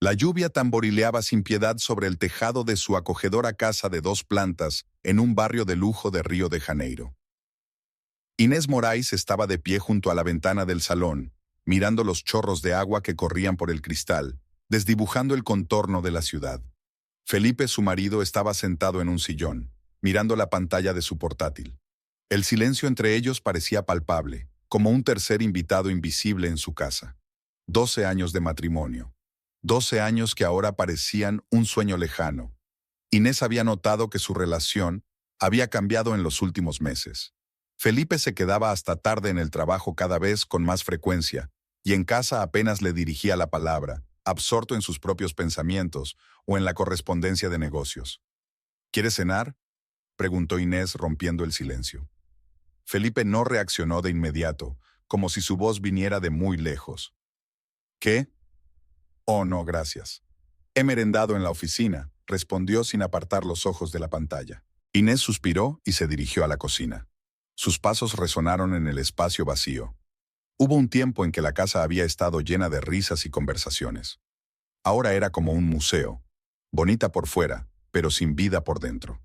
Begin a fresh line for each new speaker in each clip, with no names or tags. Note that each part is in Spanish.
La lluvia tamborileaba sin piedad sobre el tejado de su acogedora casa de 2 plantas en un barrio de lujo de Río de Janeiro. Inés Moraes estaba de pie junto a la ventana del salón, mirando los chorros de agua que corrían por el cristal, desdibujando el contorno de la ciudad. Felipe, su marido, estaba sentado en un sillón, mirando la pantalla de su portátil. El silencio entre ellos parecía palpable, como un tercer invitado invisible en su casa. 12 años de matrimonio. 12 años que ahora parecían un sueño lejano. Inés había notado que su relación había cambiado en los últimos meses. Felipe se quedaba hasta tarde en el trabajo cada vez con más frecuencia, y en casa apenas le dirigía la palabra, absorto en sus propios pensamientos o en la correspondencia de negocios. ¿Quieres cenar?, preguntó Inés rompiendo el silencio. Felipe no reaccionó de inmediato, como si su voz viniera de muy lejos. ¿Qué? Oh, no, gracias. He merendado en la oficina, respondió sin apartar los ojos de la pantalla. Inés suspiró y se dirigió a la cocina. Sus pasos resonaron en el espacio vacío. Hubo un tiempo en que la casa había estado llena de risas y conversaciones. Ahora era como un museo, bonita por fuera, pero sin vida por dentro.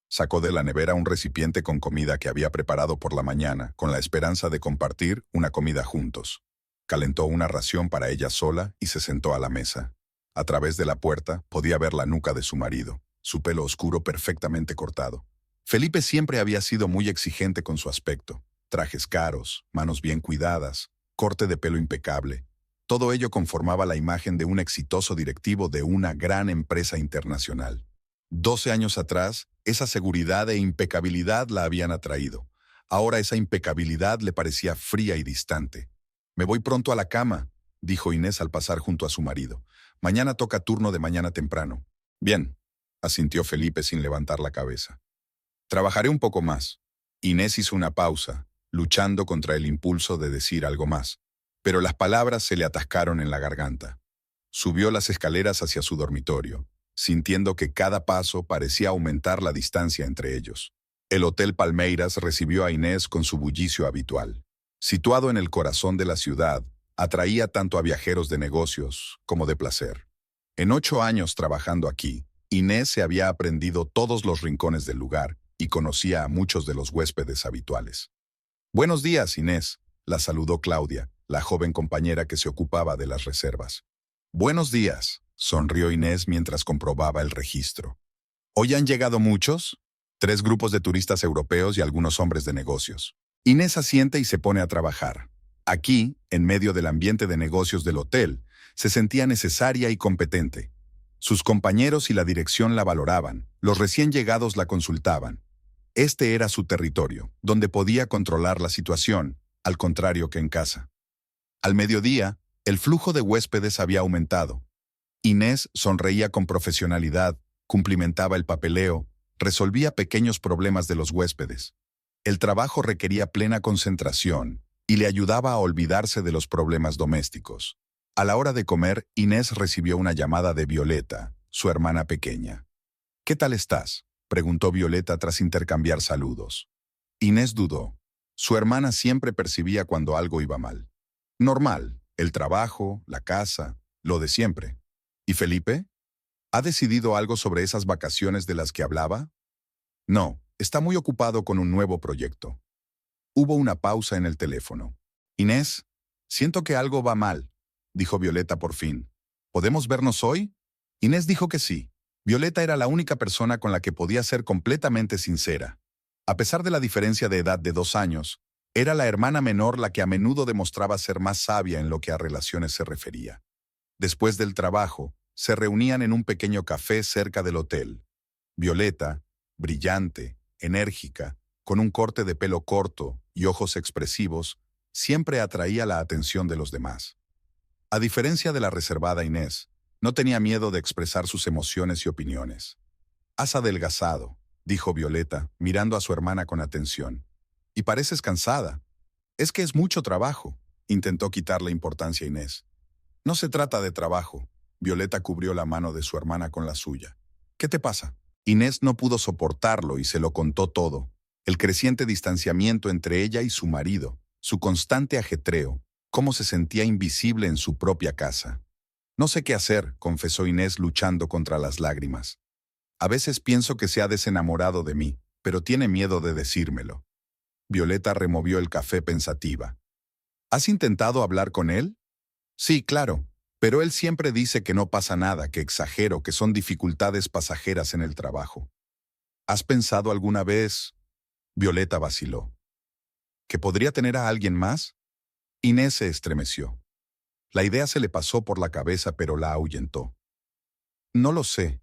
Sacó de la nevera un recipiente con comida que había preparado por la mañana, con la esperanza de compartir una comida juntos. Calentó una ración para ella sola y se sentó a la mesa. A través de la puerta podía ver la nuca de su marido, su pelo oscuro perfectamente cortado. Felipe siempre había sido muy exigente con su aspecto. Trajes caros, manos bien cuidadas, corte de pelo impecable. Todo ello conformaba la imagen de un exitoso directivo de una gran empresa internacional. 12 años atrás, esa seguridad e impecabilidad la habían atraído. Ahora esa impecabilidad le parecía fría y distante. «Me voy pronto a la cama», dijo Inés al pasar junto a su marido. «Mañana toca turno de mañana temprano». «Bien», asintió Felipe sin levantar la cabeza. «Trabajaré un poco más». Inés hizo una pausa, luchando contra el impulso de decir algo más, pero las palabras se le atascaron en la garganta. Subió las escaleras hacia su dormitorio, sintiendo que cada paso parecía aumentar la distancia entre ellos. El Hotel Palmeiras recibió a Inés con su bullicio habitual. Situado en el corazón de la ciudad, atraía tanto a viajeros de negocios como de placer. En 8 años trabajando aquí, Inés se había aprendido todos los rincones del lugar y conocía a muchos de los huéspedes habituales. «Buenos días, Inés», la saludó Claudia, la joven compañera que se ocupaba de las reservas. «Buenos días», sonrió Inés mientras comprobaba el registro. «¿Hoy han llegado muchos?» 3 grupos de turistas europeos y algunos hombres de negocios. Inés asiente y se pone a trabajar. Aquí, en medio del ambiente de negocios del hotel, se sentía necesaria y competente. Sus compañeros y la dirección la valoraban, los recién llegados la consultaban. Este era su territorio, donde podía controlar la situación, al contrario que en casa. Al mediodía, el flujo de huéspedes había aumentado. Inés sonreía con profesionalidad, cumplimentaba el papeleo, resolvía pequeños problemas de los huéspedes. El trabajo requería plena concentración y le ayudaba a olvidarse de los problemas domésticos. A la hora de comer, Inés recibió una llamada de Violeta, su hermana pequeña. «¿Qué tal estás?», preguntó Violeta tras intercambiar saludos. Inés dudó. Su hermana siempre percibía cuando algo iba mal. Normal, el trabajo, la casa, lo de siempre. ¿Y Felipe? ¿Ha decidido algo sobre esas vacaciones de las que hablaba? No. Está muy ocupado con un nuevo proyecto. Hubo una pausa en el teléfono. «Inés, siento que algo va mal», dijo Violeta por fin. «¿Podemos vernos hoy?» Inés dijo que sí. Violeta era la única persona con la que podía ser completamente sincera. A pesar de la diferencia de edad de 2 años, era la hermana menor la que a menudo demostraba ser más sabia en lo que a relaciones se refería. Después del trabajo, se reunían en un pequeño café cerca del hotel. Violeta, brillante, enérgica, con un corte de pelo corto y ojos expresivos, siempre atraía la atención de los demás. A diferencia de la reservada Inés, no tenía miedo de expresar sus emociones y opiniones. «Has adelgazado», dijo Violeta, mirando a su hermana con atención. «Y pareces cansada». «Es que es mucho trabajo», intentó quitarle importancia a Inés. «No se trata de trabajo». Violeta cubrió la mano de su hermana con la suya. «¿Qué te pasa?». Inés no pudo soportarlo y se lo contó todo. El creciente distanciamiento entre ella y su marido, su constante ajetreo, cómo se sentía invisible en su propia casa. No sé qué hacer, confesó Inés luchando contra las lágrimas. A veces pienso que se ha desenamorado de mí, pero tiene miedo de decírmelo. Violeta removió el café pensativa. ¿Has intentado hablar con él? Sí, claro, pero él siempre dice que no pasa nada, que exagero, que son dificultades pasajeras en el trabajo. ¿Has pensado alguna vez? Violeta vaciló. ¿Que podría tener a alguien más? Inés se estremeció. La idea se le pasó por la cabeza, pero la ahuyentó. No lo sé.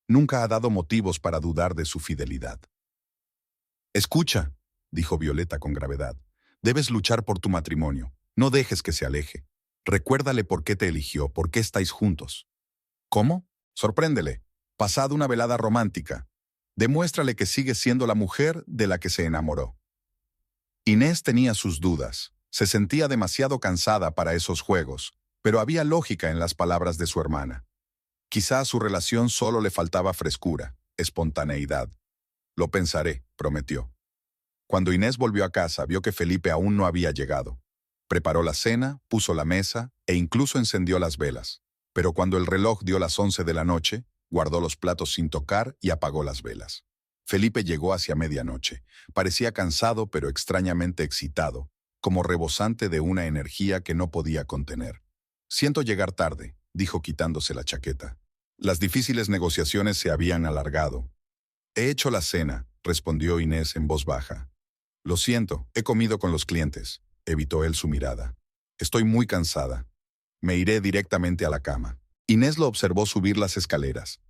Nunca ha dado motivos para dudar de su fidelidad. Escucha, dijo Violeta con gravedad. Debes luchar por tu matrimonio. No dejes que se aleje. Recuérdale por qué te eligió, por qué estáis juntos. ¿Cómo? Sorpréndele. Pasad una velada romántica. Demuéstrale que sigues siendo la mujer de la que se enamoró. Inés tenía sus dudas. Se sentía demasiado cansada para esos juegos, pero había lógica en las palabras de su hermana. Quizá a su relación solo le faltaba frescura, espontaneidad. Lo pensaré, prometió. Cuando Inés volvió a casa, vio que Felipe aún no había llegado. Preparó la cena, puso la mesa e incluso encendió las velas. Pero cuando el reloj dio las 11 de la noche, guardó los platos sin tocar y apagó las velas. Felipe llegó hacia medianoche. Parecía cansado pero extrañamente excitado, como rebosante de una energía que no podía contener. Siento llegar tarde, dijo quitándose la chaqueta. Las difíciles negociaciones se habían alargado. He hecho la cena, respondió Inés en voz baja. Lo siento, he comido con los clientes. Evitó él su mirada. Estoy muy cansada. Me iré directamente a la cama. Inés lo observó subir las escaleras.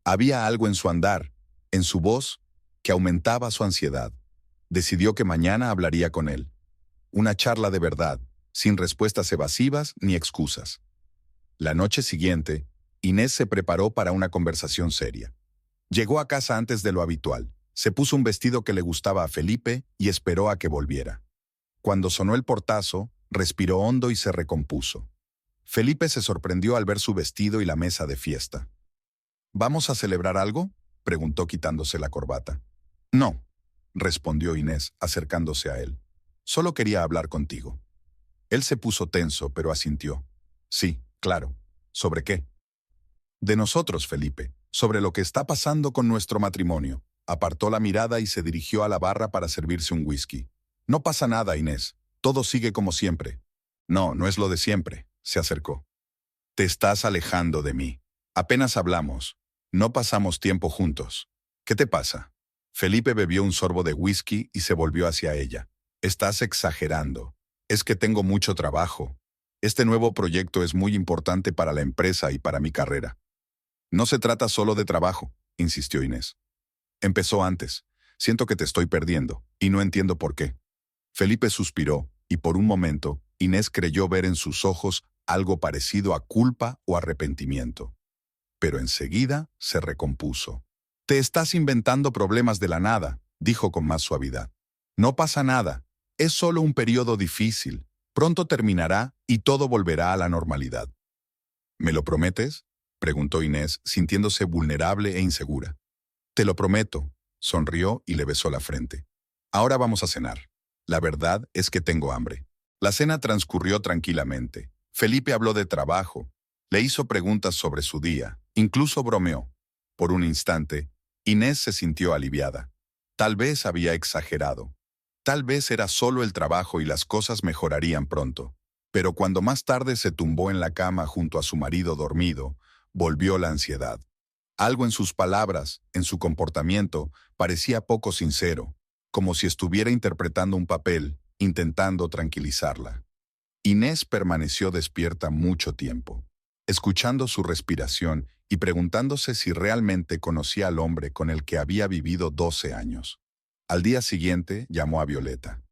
Había algo en su andar, en su voz, que aumentaba su ansiedad. Decidió que mañana hablaría con él. Una charla de verdad, sin respuestas evasivas ni excusas. La noche siguiente, Inés se preparó para una conversación seria. Llegó a casa antes de lo habitual. Se puso un vestido que le gustaba a Felipe y esperó a que volviera. Cuando sonó el portazo, respiró hondo y se recompuso. Felipe se sorprendió al ver su vestido y la mesa de fiesta. ¿Vamos a celebrar algo?, preguntó quitándose la corbata. No, respondió Inés, acercándose a él. Solo quería hablar contigo. Él se puso tenso, pero asintió. Sí, claro. ¿Sobre qué? De nosotros, Felipe, sobre lo que está pasando con nuestro matrimonio. Apartó la mirada y se dirigió a la barra para servirse un whisky. No pasa nada, Inés. Todo sigue como siempre. No, no es lo de siempre. Se acercó. Te estás alejando de mí. Apenas hablamos. No pasamos tiempo juntos. ¿Qué te pasa? Felipe bebió un sorbo de whisky y se volvió hacia ella. Estás exagerando. Es que tengo mucho trabajo. Este nuevo proyecto es muy importante para la empresa y para mi carrera. No se trata solo de trabajo, insistió Inés. Empezó antes. Siento que te estoy perdiendo, y no entiendo por qué. Felipe suspiró, y por un momento, Inés creyó ver en sus ojos algo parecido a culpa o arrepentimiento. Pero enseguida se recompuso. Te estás inventando problemas de la nada, dijo con más suavidad. No pasa nada. Es solo un periodo difícil. Pronto terminará y todo volverá a la normalidad. ¿Me lo prometes?, preguntó Inés, sintiéndose vulnerable e insegura. Te lo prometo, sonrió y le besó la frente. Ahora vamos a cenar. La verdad es que tengo hambre. La cena transcurrió tranquilamente. Felipe habló de trabajo, le hizo preguntas sobre su día, incluso bromeó. Por un instante, Inés se sintió aliviada. Tal vez había exagerado. Tal vez era solo el trabajo y las cosas mejorarían pronto. Pero cuando más tarde se tumbó en la cama junto a su marido dormido, volvió la ansiedad. Algo en sus palabras, en su comportamiento, parecía poco sincero, como si estuviera interpretando un papel, intentando tranquilizarla. Inés permaneció despierta mucho tiempo, escuchando su respiración y preguntándose si realmente conocía al hombre con el que había vivido 12 años. Al día siguiente llamó a Violeta.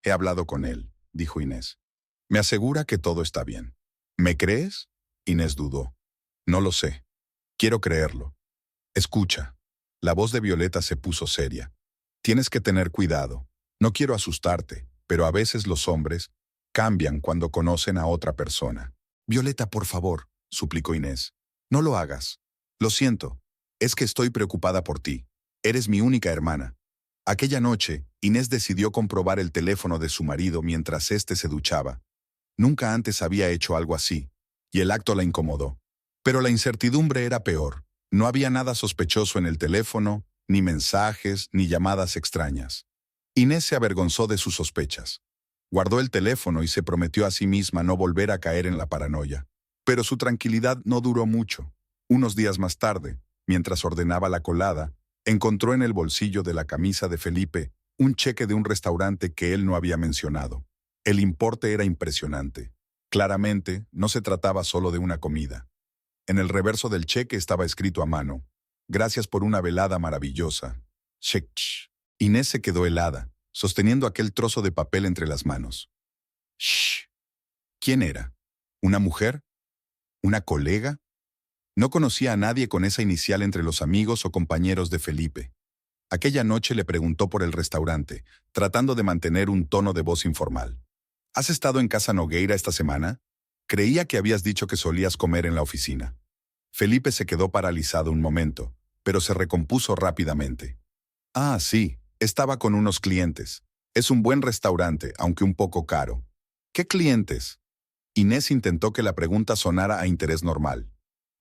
He hablado con él, dijo Inés. Me asegura que todo está bien. ¿Me crees? Inés dudó. No lo sé. Quiero creerlo. Escucha. La voz de Violeta se puso seria. Tienes que tener cuidado. No quiero asustarte, pero a veces los hombres cambian cuando conocen a otra persona. Violeta, por favor, suplicó Inés. No lo hagas. Lo siento. Es que estoy preocupada por ti. Eres mi única hermana. Aquella noche, Inés decidió comprobar el teléfono de su marido mientras éste se duchaba. Nunca antes había hecho algo así. y el acto la incomodó. Pero la incertidumbre era peor. No había nada sospechoso en el teléfono, ni mensajes, ni llamadas extrañas. Inés se avergonzó de sus sospechas. Guardó el teléfono y se prometió a sí misma no volver a caer en la paranoia. Pero su tranquilidad no duró mucho. Unos días más tarde, mientras ordenaba la colada, encontró en el bolsillo de la camisa de Felipe un cheque de un restaurante que él no había mencionado. El importe era impresionante. Claramente, no se trataba solo de una comida. En el reverso del cheque estaba escrito a mano: «Gracias por una velada maravillosa. Shh». Inés se quedó helada, sosteniendo aquel trozo de papel entre las manos. Shh. ¿Quién era? ¿Una mujer? ¿Una colega? No conocía a nadie con esa inicial entre los amigos o compañeros de Felipe. Aquella noche le preguntó por el restaurante, tratando de mantener un tono de voz informal. ¿Has estado en Casa Nogueira esta semana? Creía que habías dicho que solías comer en la oficina. Felipe se quedó paralizado un momento, pero se recompuso rápidamente. Ah, sí, estaba con unos clientes. Es un buen restaurante, aunque un poco caro. ¿Qué clientes? Inés intentó que la pregunta sonara a interés normal.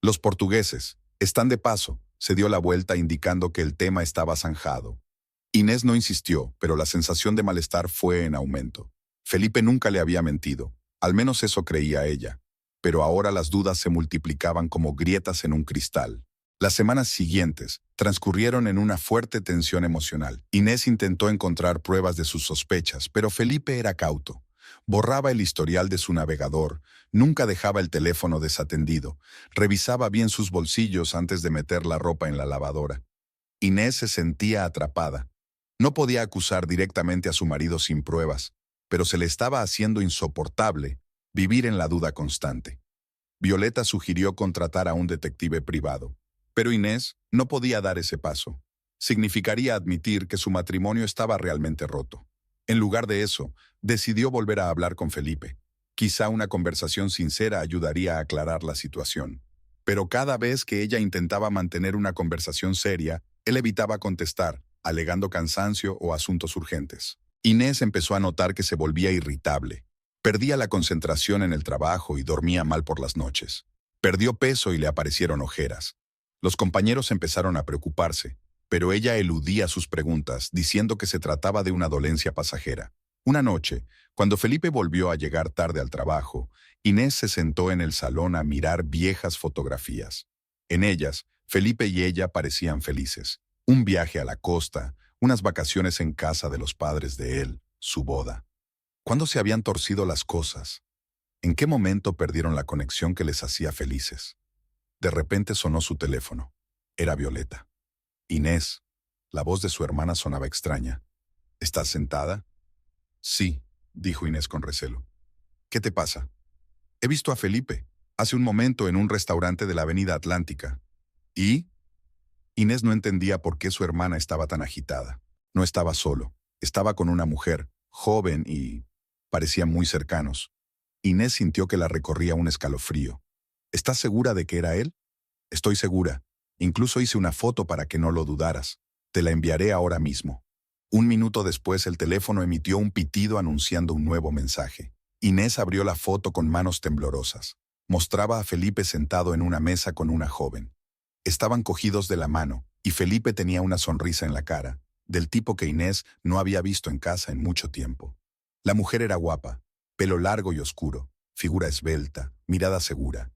Los portugueses. Están de paso. Se dio la vuelta indicando que el tema estaba zanjado. Inés no insistió, pero la sensación de malestar fue en aumento. Felipe nunca le había mentido, al menos eso creía ella. Pero ahora las dudas se multiplicaban como grietas en un cristal. Las semanas siguientes transcurrieron en una fuerte tensión emocional. Inés intentó encontrar pruebas de sus sospechas, pero Felipe era cauto. Borraba el historial de su navegador, nunca dejaba el teléfono desatendido, revisaba bien sus bolsillos antes de meter la ropa en la lavadora. Inés se sentía atrapada. No podía acusar directamente a su marido sin pruebas, pero se le estaba haciendo insoportable vivir en la duda constante. Violeta sugirió contratar a un detective privado, pero Inés no podía dar ese paso. Significaría admitir que su matrimonio estaba realmente roto. En lugar de eso, decidió volver a hablar con Felipe. Quizá una conversación sincera ayudaría a aclarar la situación. Pero cada vez que ella intentaba mantener una conversación seria, él evitaba contestar, alegando cansancio o asuntos urgentes. Inés empezó a notar que se volvía irritable. Perdía la concentración en el trabajo y dormía mal por las noches. Perdió peso y le aparecieron ojeras. Los compañeros empezaron a preocuparse, pero ella eludía sus preguntas, diciendo que se trataba de una dolencia pasajera. Una noche, cuando Felipe volvió a llegar tarde al trabajo, Inés se sentó en el salón a mirar viejas fotografías. En ellas, Felipe y ella parecían felices. Un viaje a la costa, unas vacaciones en casa de los padres de él, su boda. ¿Cuándo se habían torcido las cosas? ¿En qué momento perdieron la conexión que les hacía felices? De repente sonó su teléfono. Era Violeta. Inés. La voz de su hermana sonaba extraña. ¿Estás sentada? Sí, dijo Inés con recelo. ¿Qué te pasa? He visto a Felipe, hace un momento en un restaurante de la Avenida Atlántica. ¿Y? Inés no entendía por qué su hermana estaba tan agitada. No estaba solo. Estaba con una mujer, joven y parecían muy cercanos. Inés sintió que la recorría un escalofrío. ¿Estás segura de que era él? Estoy segura. Incluso hice una foto para que no lo dudaras. Te la enviaré ahora mismo. Un minuto después el teléfono emitió un pitido anunciando un nuevo mensaje. Inés abrió la foto con manos temblorosas. Mostraba a Felipe sentado en una mesa con una joven. Estaban cogidos de la mano, y Felipe tenía una sonrisa en la cara, del tipo que Inés no había visto en casa en mucho tiempo. La mujer era guapa, pelo largo y oscuro, figura esbelta, mirada segura.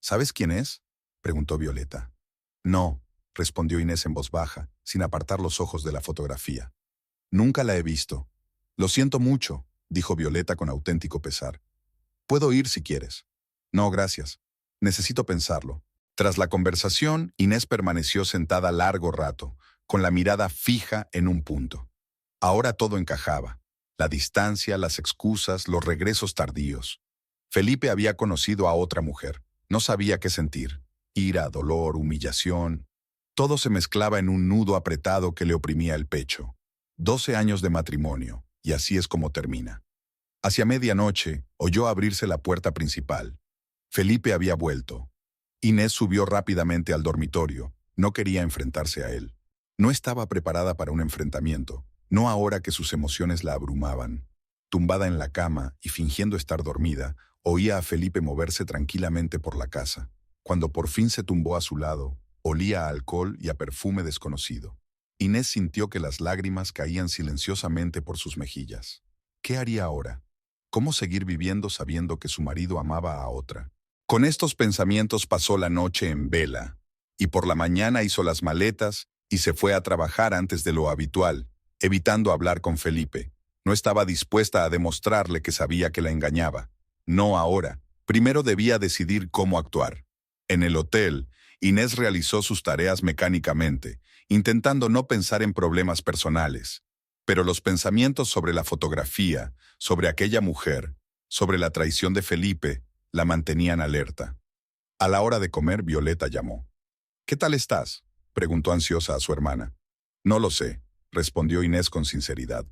¿Sabes quién es?, preguntó Violeta. No, respondió Inés en voz baja, sin apartar los ojos de la fotografía. Nunca la he visto. Lo siento mucho, dijo Violeta con auténtico pesar. Puedo ir si quieres. No, gracias. Necesito pensarlo. Tras la conversación, Inés permaneció sentada largo rato, con la mirada fija en un punto. Ahora todo encajaba. La distancia, las excusas, los regresos tardíos. Felipe había conocido a otra mujer. No sabía qué sentir. Ira, dolor, humillación. Todo se mezclaba en un nudo apretado que le oprimía el pecho. 12 años de matrimonio, y así es como termina. Hacia medianoche, oyó abrirse la puerta principal. Felipe había vuelto. Inés subió rápidamente al dormitorio. No quería enfrentarse a él. No estaba preparada para un enfrentamiento, no ahora que sus emociones la abrumaban. tumbada en la cama y fingiendo estar dormida, oía a Felipe moverse tranquilamente por la casa. Cuando por fin se tumbó a su lado, olía a alcohol y a perfume desconocido. Inés sintió que las lágrimas caían silenciosamente por sus mejillas. ¿Qué haría ahora? ¿Cómo seguir viviendo sabiendo que su marido amaba a otra? Con estos pensamientos pasó la noche en vela, y por la mañana hizo las maletas y se fue a trabajar antes de lo habitual, evitando hablar con Felipe. No estaba dispuesta a demostrarle que sabía que la engañaba. No ahora. Primero debía decidir cómo actuar. En el hotel, Inés realizó sus tareas mecánicamente, intentando no pensar en problemas personales. Pero los pensamientos sobre la fotografía, sobre aquella mujer, sobre la traición de Felipe, la mantenían alerta. A la hora de comer, Violeta llamó. «¿Qué tal estás?», preguntó ansiosa a su hermana. «No lo sé», respondió Inés con sinceridad.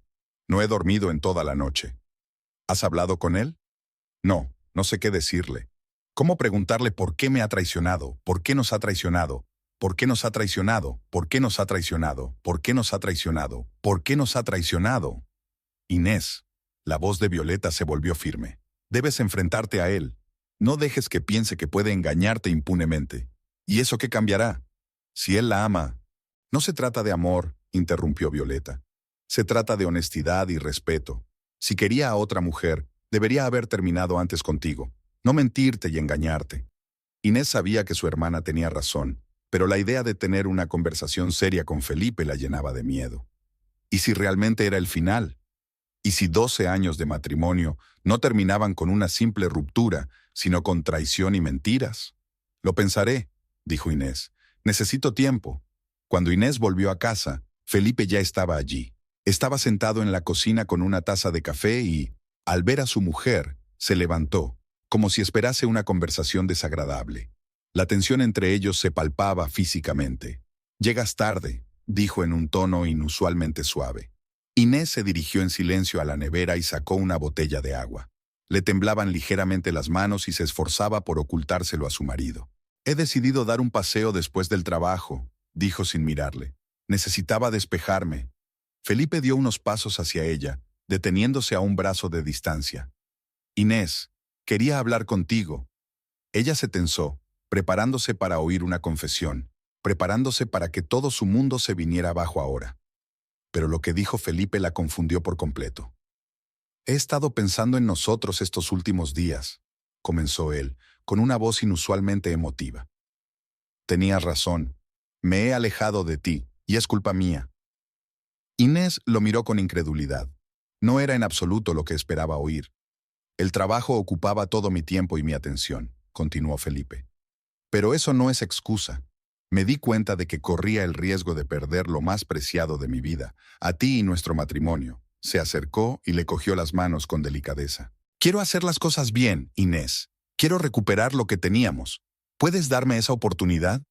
«No he dormido en toda la noche». «¿Has hablado con él?». «No, no sé qué decirle. ¿Cómo preguntarle por qué me ha traicionado? ¿Por qué nos ha traicionado? ¿Por qué nos ha traicionado? ¿Por qué nos ha traicionado? ¿Por qué nos ha traicionado? ¿Por qué nos ha traicionado?». «Inés», la voz de Violeta se volvió firme. «Debes enfrentarte a él. No dejes que piense que puede engañarte impunemente. ¿Y eso qué cambiará? Si él la ama». «No se trata de amor», interrumpió Violeta. «Se trata de honestidad y respeto. Si quería a otra mujer, debería haber terminado antes contigo, no mentirte y engañarte». Inés sabía que su hermana tenía razón, pero la idea de tener una conversación seria con Felipe la llenaba de miedo. ¿Y si realmente era el final? ¿Y si 12 años de matrimonio no terminaban con una simple ruptura, sino con traición y mentiras? «Lo pensaré», dijo Inés. «Necesito tiempo». Cuando Inés volvió a casa, Felipe ya estaba allí. Estaba sentado en la cocina con una taza de café y, al ver a su mujer, se levantó, como si esperase una conversación desagradable. La tensión entre ellos se palpaba físicamente. «Llegas tarde», dijo en un tono inusualmente suave. Inés se dirigió en silencio a la nevera y sacó una botella de agua. Le temblaban ligeramente las manos y se esforzaba por ocultárselo a su marido. «He decidido dar un paseo después del trabajo», dijo sin mirarle. «Necesitaba despejarme». Felipe dio unos pasos hacia ella, deteniéndose a un brazo de distancia. «Inés, quería hablar contigo». Ella se tensó, preparándose para oír una confesión, preparándose para que todo su mundo se viniera abajo ahora. Pero lo que dijo Felipe la confundió por completo. «He estado pensando en nosotros estos últimos días», comenzó él, con una voz inusualmente emotiva. «Tenías razón. Me he alejado de ti, y es culpa mía». Inés lo miró con incredulidad. No era en absoluto lo que esperaba oír. «El trabajo ocupaba todo mi tiempo y mi atención», continuó Felipe. «Pero eso no es excusa. Me di cuenta de que corría el riesgo de perder lo más preciado de mi vida, a ti y nuestro matrimonio». Se acercó y le cogió las manos con delicadeza. «Quiero hacer las cosas bien, Inés. Quiero recuperar lo que teníamos. ¿Puedes darme esa oportunidad?».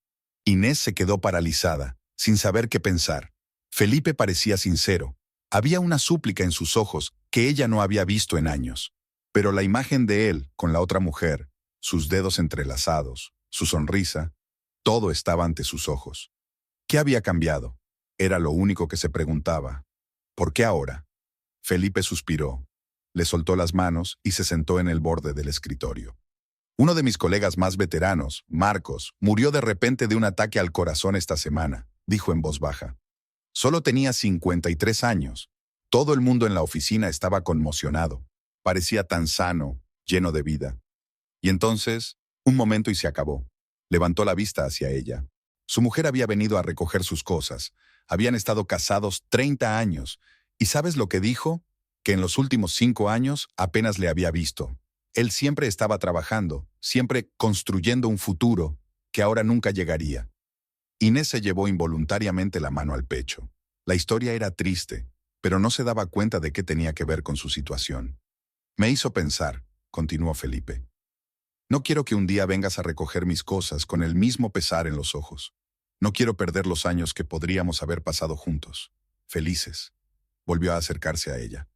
Inés se quedó paralizada, sin saber qué pensar. Felipe parecía sincero. Había una súplica en sus ojos que ella no había visto en años. Pero la imagen de él con la otra mujer, sus dedos entrelazados, su sonrisa, todo estaba ante sus ojos. ¿Qué había cambiado? Era lo único que se preguntaba. ¿Por qué ahora? Felipe suspiró, le soltó las manos y se sentó en el borde del escritorio. «Uno de mis colegas más veteranos, Marcos, murió de repente de un ataque al corazón esta semana», dijo en voz baja. Solo tenía 53 años. Todo el mundo en la oficina estaba conmocionado. Parecía tan sano, lleno de vida. Y entonces, un momento y se acabó. Levantó la vista hacia ella. Su mujer había venido a recoger sus cosas. Habían estado casados 30 años. ¿Y sabes lo que dijo? Que en los últimos 5 años apenas le había visto. Él siempre estaba trabajando, siempre construyendo un futuro que ahora nunca llegaría. Inés se llevó involuntariamente la mano al pecho. La historia era triste, pero no se daba cuenta de qué tenía que ver con su situación. «Me hizo pensar», continuó Felipe. «No quiero que un día vengas a recoger mis cosas con el mismo pesar en los ojos. No quiero perder los años que podríamos haber pasado juntos, felices». Volvió a acercarse a ella.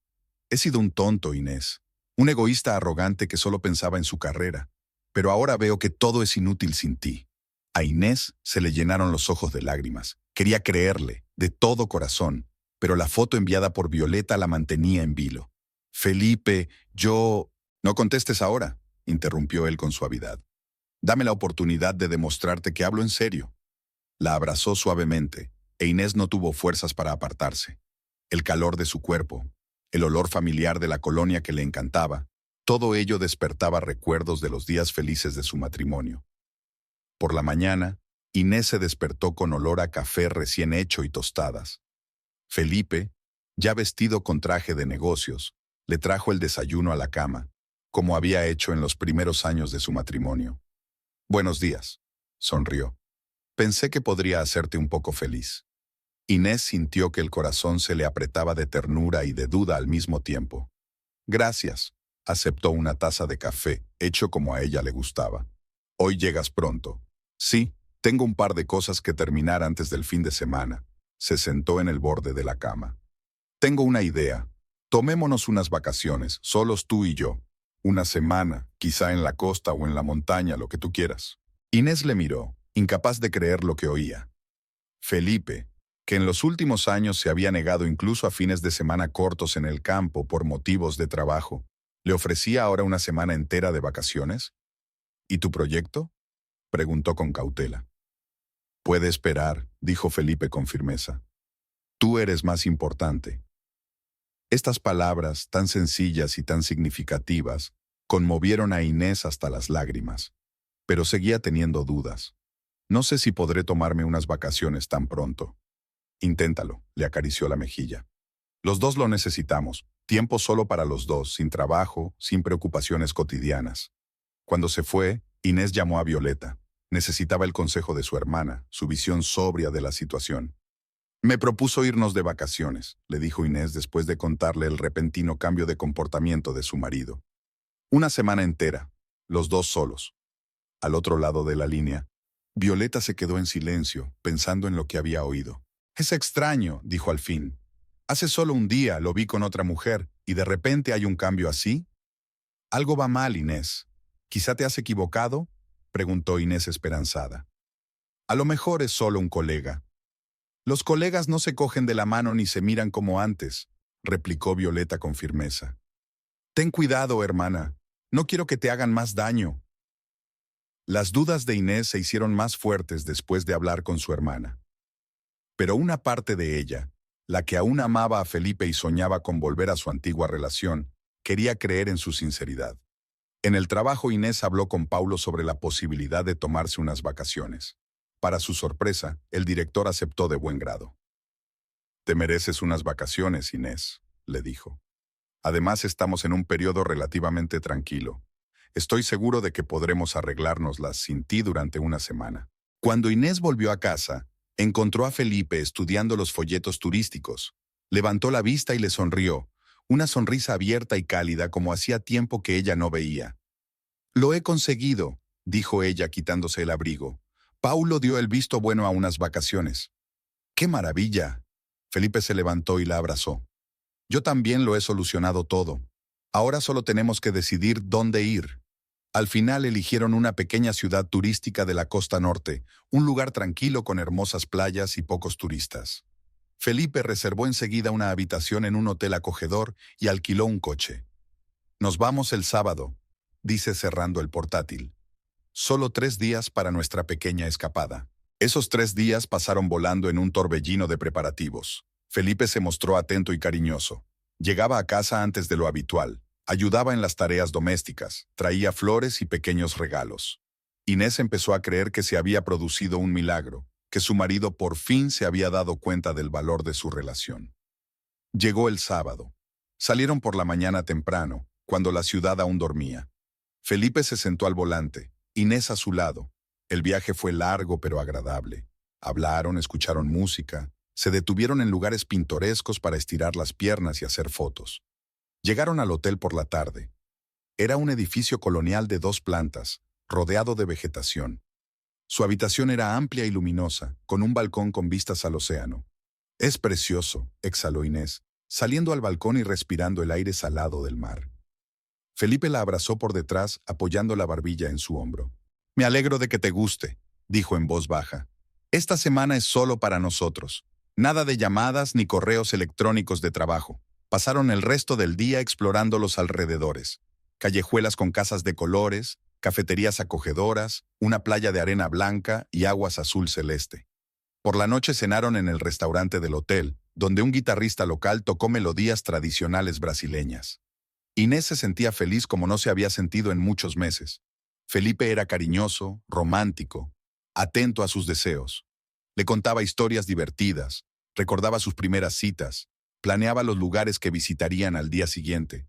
«He sido un tonto, Inés. Un egoísta arrogante que solo pensaba en su carrera. Pero ahora veo que todo es inútil sin ti». A Inés se le llenaron los ojos de lágrimas. Quería creerle, de todo corazón, pero la foto enviada por Violeta la mantenía en vilo. Felipe, yo... No contestes ahora, interrumpió él con suavidad. Dame la oportunidad de demostrarte que hablo en serio. La abrazó suavemente, e Inés no tuvo fuerzas para apartarse. El calor de su cuerpo, el olor familiar de la colonia que le encantaba, todo ello despertaba recuerdos de los días felices de su matrimonio. Por la mañana, Inés se despertó con olor a café recién hecho y tostadas. Felipe, ya vestido con traje de negocios, le trajo el desayuno a la cama, como había hecho en los primeros años de su matrimonio. Buenos días, sonrió. Pensé que podría hacerte un poco feliz. Inés sintió que el corazón se le apretaba de ternura y de duda al mismo tiempo. Gracias, aceptó una taza de café, hecho como a ella le gustaba. Hoy llegas pronto. Sí, tengo un par de cosas que terminar antes del fin de semana. Se sentó en el borde de la cama. Tengo una idea. Tomémonos unas vacaciones, solos tú y yo. Una semana, quizá en la costa o en la montaña, lo que tú quieras. Inés le miró, incapaz de creer lo que oía. Felipe, que en los últimos años se había negado incluso a fines de semana cortos en el campo por motivos de trabajo, ¿le ofrecía ahora una semana entera de vacaciones? ¿Y tu proyecto?, preguntó con cautela. Puede esperar, dijo Felipe con firmeza. Tú eres más importante. Estas palabras, tan sencillas y tan significativas, conmovieron a Inés hasta las lágrimas, pero seguía teniendo dudas. No sé si podré tomarme unas vacaciones tan pronto. Inténtalo, le acarició la mejilla. Los dos lo necesitamos, tiempo solo para los dos, sin trabajo, sin preocupaciones cotidianas. Cuando se fue, Inés llamó a Violeta. Necesitaba el consejo de su hermana, su visión sobria de la situación. Me propuso irnos de vacaciones, le dijo Inés después de contarle el repentino cambio de comportamiento de su marido. Una semana entera, los dos solos. Al otro lado de la línea, Violeta se quedó en silencio, pensando en lo que había oído. Es extraño, dijo al fin. Hace solo un día lo vi con otra mujer, y de repente hay un cambio así. Algo va mal, Inés. ¿Quizá te has equivocado?, preguntó Inés esperanzada. A lo mejor es solo un colega. Los colegas no se cogen de la mano ni se miran como antes, replicó Violeta con firmeza. Ten cuidado, hermana. No quiero que te hagan más daño. Las dudas de Inés se hicieron más fuertes después de hablar con su hermana. Pero una parte de ella, la que aún amaba a Felipe y soñaba con volver a su antigua relación, quería creer en su sinceridad. En el trabajo, Inés habló con Paulo sobre la posibilidad de tomarse unas vacaciones. Para su sorpresa, el director aceptó de buen grado. Te mereces unas vacaciones, Inés, le dijo. Además, estamos en un periodo relativamente tranquilo. Estoy seguro de que podremos arreglárnoslas sin ti durante una semana. Cuando Inés volvió a casa, encontró a Felipe estudiando los folletos turísticos. Levantó la vista y le sonrió, una sonrisa abierta y cálida como hacía tiempo que ella no veía. Lo he conseguido, dijo ella quitándose el abrigo. Paulo dio el visto bueno a unas vacaciones. ¡Qué maravilla! Felipe se levantó y la abrazó. Yo también lo he solucionado todo. Ahora solo tenemos que decidir dónde ir. Al final eligieron una pequeña ciudad turística de la costa norte, un lugar tranquilo con hermosas playas y pocos turistas. Felipe reservó enseguida una habitación en un hotel acogedor y alquiló un coche. Nos vamos el sábado, dice cerrando el portátil. Solo 3 días para nuestra pequeña escapada. Esos 3 días pasaron volando en un torbellino de preparativos. Felipe se mostró atento y cariñoso. Llegaba a casa antes de lo habitual. Ayudaba en las tareas domésticas, traía flores y pequeños regalos. Inés empezó a creer que se había producido un milagro, que su marido por fin se había dado cuenta del valor de su relación. Llegó el sábado. Salieron por la mañana temprano, cuando la ciudad aún dormía. Felipe se sentó al volante, Inés a su lado. El viaje fue largo pero agradable. Hablaron, escucharon música, se detuvieron en lugares pintorescos para estirar las piernas y hacer fotos. Llegaron al hotel por la tarde. Era un edificio colonial de 2 plantas, rodeado de vegetación. Su habitación era amplia y luminosa, con un balcón con vistas al océano. Es precioso, exhaló Inés, saliendo al balcón y respirando el aire salado del mar. Felipe la abrazó por detrás, apoyando la barbilla en su hombro. Me alegro de que te guste, dijo en voz baja. Esta semana es solo para nosotros. Nada de llamadas ni correos electrónicos de trabajo. Pasaron el resto del día explorando los alrededores. Callejuelas con casas de colores, cafeterías acogedoras, una playa de arena blanca y aguas azul celeste. Por la noche cenaron en el restaurante del hotel, donde un guitarrista local tocó melodías tradicionales brasileñas. Inés se sentía feliz como no se había sentido en muchos meses. Felipe era cariñoso, romántico, atento a sus deseos. Le contaba historias divertidas, recordaba sus primeras citas, planeaba los lugares que visitarían al día siguiente.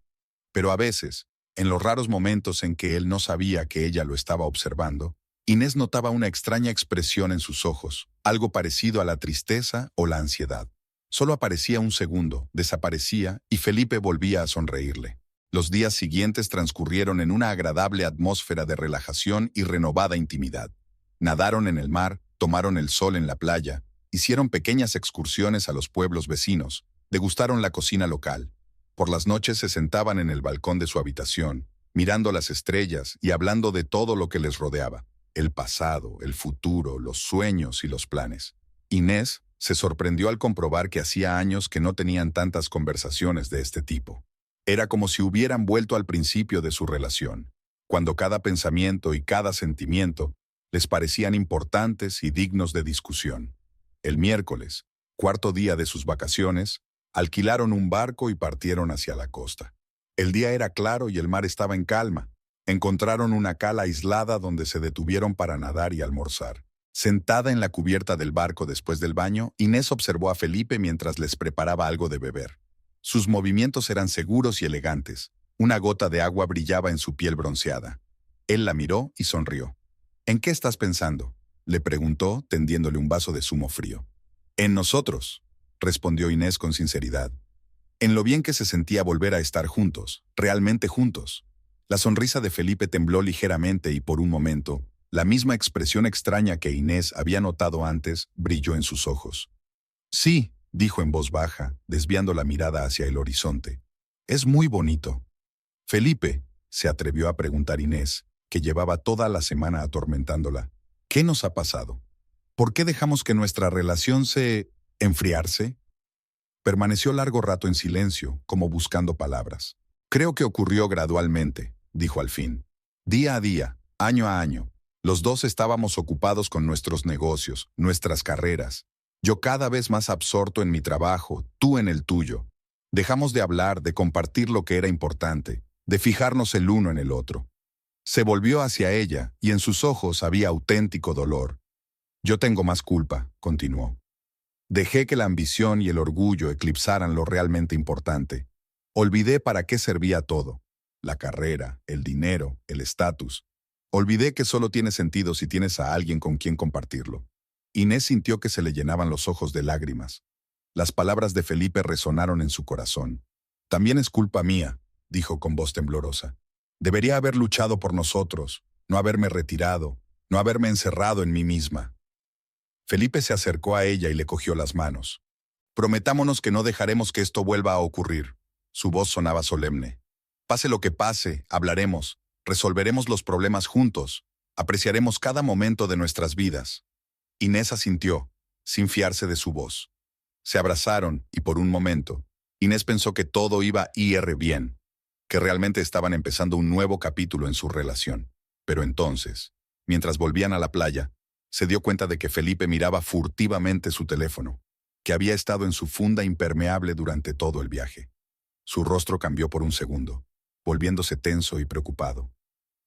Pero a veces, en los raros momentos en que él no sabía que ella lo estaba observando, Inés notaba una extraña expresión en sus ojos, algo parecido a la tristeza o la ansiedad. Solo aparecía un segundo, desaparecía y Felipe volvía a sonreírle. Los días siguientes transcurrieron en una agradable atmósfera de relajación y renovada intimidad. Nadaron en el mar, tomaron el sol en la playa, hicieron pequeñas excursiones a los pueblos vecinos, degustaron la cocina local. Por las noches se sentaban en el balcón de su habitación, mirando las estrellas y hablando de todo lo que les rodeaba: el pasado, el futuro, los sueños y los planes. Inés se sorprendió al comprobar que hacía años que no tenían tantas conversaciones de este tipo. Era como si hubieran vuelto al principio de su relación, cuando cada pensamiento y cada sentimiento les parecían importantes y dignos de discusión. El miércoles, cuarto día de sus vacaciones, alquilaron un barco y partieron hacia la costa. El día era claro y el mar estaba en calma. Encontraron una cala aislada donde se detuvieron para nadar y almorzar. Sentada en la cubierta del barco después del baño, Inés observó a Felipe mientras les preparaba algo de beber. Sus movimientos eran seguros y elegantes. Una gota de agua brillaba en su piel bronceada. Él la miró y sonrió. «¿En qué estás pensando?», le preguntó, tendiéndole un vaso de zumo frío. «En nosotros», respondió Inés con sinceridad. En lo bien que se sentía volver a estar juntos, realmente juntos. La sonrisa de Felipe tembló ligeramente y por un momento, la misma expresión extraña que Inés había notado antes brilló en sus ojos. «Sí», dijo en voz baja, desviando la mirada hacia el horizonte. «Es muy bonito». «Felipe», se atrevió a preguntar Inés, que llevaba toda la semana atormentándola, «¿qué nos ha pasado? ¿Por qué dejamos que nuestra relación se enfriarse?» Permaneció largo rato en silencio, como buscando palabras. «Creo que ocurrió gradualmente», dijo al fin. «Día a día, año a año. Los dos estábamos ocupados con nuestros negocios, nuestras carreras. Yo cada vez más absorto en mi trabajo, tú en el tuyo. Dejamos de hablar, de compartir lo que era importante, de fijarnos el uno en el otro». Se volvió hacia ella y en sus ojos había auténtico dolor. «Yo tengo más culpa», continuó. «Dejé que la ambición y el orgullo eclipsaran lo realmente importante. Olvidé para qué servía todo. La carrera, el dinero, el estatus. Olvidé que solo tiene sentido si tienes a alguien con quien compartirlo». Inés sintió que se le llenaban los ojos de lágrimas. Las palabras de Felipe resonaron en su corazón. «También es culpa mía», dijo con voz temblorosa. «Debería haber luchado por nosotros, no haberme retirado, no haberme encerrado en mí misma». Felipe se acercó a ella y le cogió las manos. «Prometámonos que no dejaremos que esto vuelva a ocurrir». Su voz sonaba solemne. «Pase lo que pase, hablaremos, resolveremos los problemas juntos, apreciaremos cada momento de nuestras vidas». Inés asintió, sin fiarse de su voz. Se abrazaron y por un momento, Inés pensó que todo iba a ir bien, que realmente estaban empezando un nuevo capítulo en su relación. Pero entonces, mientras volvían a la playa, se dio cuenta de que Felipe miraba furtivamente su teléfono, que había estado en su funda impermeable durante todo el viaje. Su rostro cambió por un segundo, volviéndose tenso y preocupado.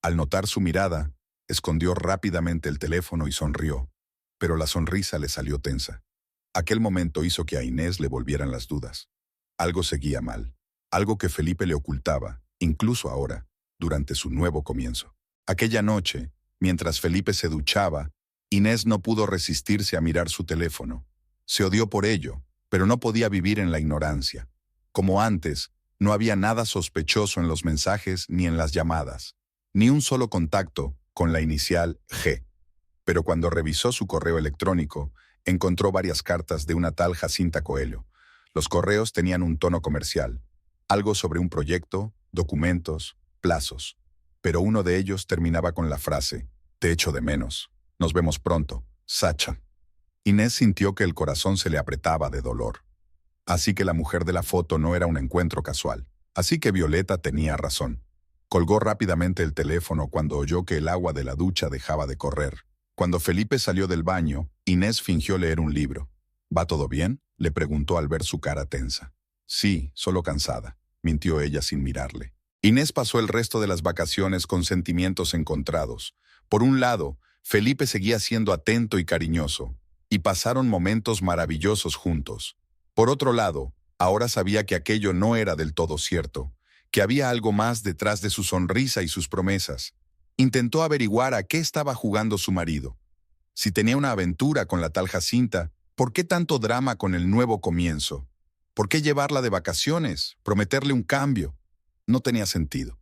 Al notar su mirada, escondió rápidamente el teléfono y sonrió, pero la sonrisa le salió tensa. Aquel momento hizo que a Inés le volvieran las dudas. Algo seguía mal, algo que Felipe le ocultaba, incluso ahora, durante su nuevo comienzo. Aquella noche, mientras Felipe se duchaba, Inés no pudo resistirse a mirar su teléfono. Se odió por ello, pero no podía vivir en la ignorancia. Como antes, no había nada sospechoso en los mensajes ni en las llamadas, ni un solo contacto con la inicial G. Pero cuando revisó su correo electrónico, encontró varias cartas de una tal Jacinta Coelho. Los correos tenían un tono comercial, algo sobre un proyecto, documentos, plazos. Pero uno de ellos terminaba con la frase: «Te echo de menos. Nos vemos pronto, Sacha». Inés sintió que el corazón se le apretaba de dolor. Así que la mujer de la foto no era un encuentro casual. Así que Violeta tenía razón. Colgó rápidamente el teléfono cuando oyó que el agua de la ducha dejaba de correr. Cuando Felipe salió del baño, Inés fingió leer un libro. ¿Va todo bien?, le preguntó al ver su cara tensa. Sí, solo cansada, mintió ella sin mirarle. Inés pasó el resto de las vacaciones con sentimientos encontrados. Por un lado, Felipe seguía siendo atento y cariñoso, y pasaron momentos maravillosos juntos. Por otro lado, ahora sabía que aquello no era del todo cierto, que había algo más detrás de su sonrisa y sus promesas. Intentó averiguar a qué estaba jugando su marido. Si tenía una aventura con la tal Jacinta, ¿por qué tanto drama con el nuevo comienzo? ¿Por qué llevarla de vacaciones? ¿Prometerle un cambio? No tenía sentido.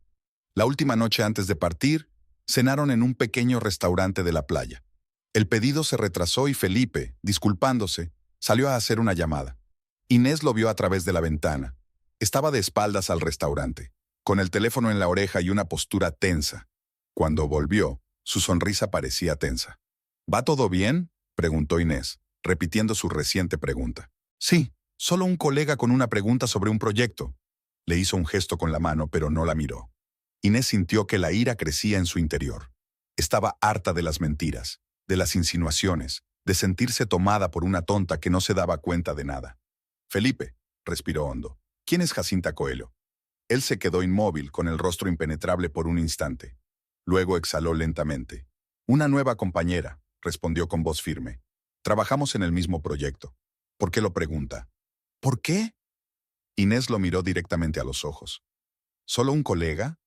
La última noche antes de partir, cenaron en un pequeño restaurante de la playa. El pedido se retrasó y Felipe, disculpándose, salió a hacer una llamada. Inés lo vio a través de la ventana. Estaba de espaldas al restaurante, con el teléfono en la oreja y una postura tensa. Cuando volvió, su sonrisa parecía tensa. ¿Va todo bien?, preguntó Inés, repitiendo su reciente pregunta. Sí, solo un colega con una pregunta sobre un proyecto. Le hizo un gesto con la mano, pero no la miró. Inés sintió que la ira crecía en su interior. Estaba harta de las mentiras, de las insinuaciones, de sentirse tomada por una tonta que no se daba cuenta de nada. Felipe, respiró hondo. ¿Quién es Jacinta Coelho? Él se quedó inmóvil, con el rostro impenetrable por un instante. Luego exhaló lentamente. Una nueva compañera, respondió con voz firme. Trabajamos en el mismo proyecto. ¿Por qué lo pregunta? ¿Por qué? Inés lo miró directamente a los ojos. ¿Solo un colega?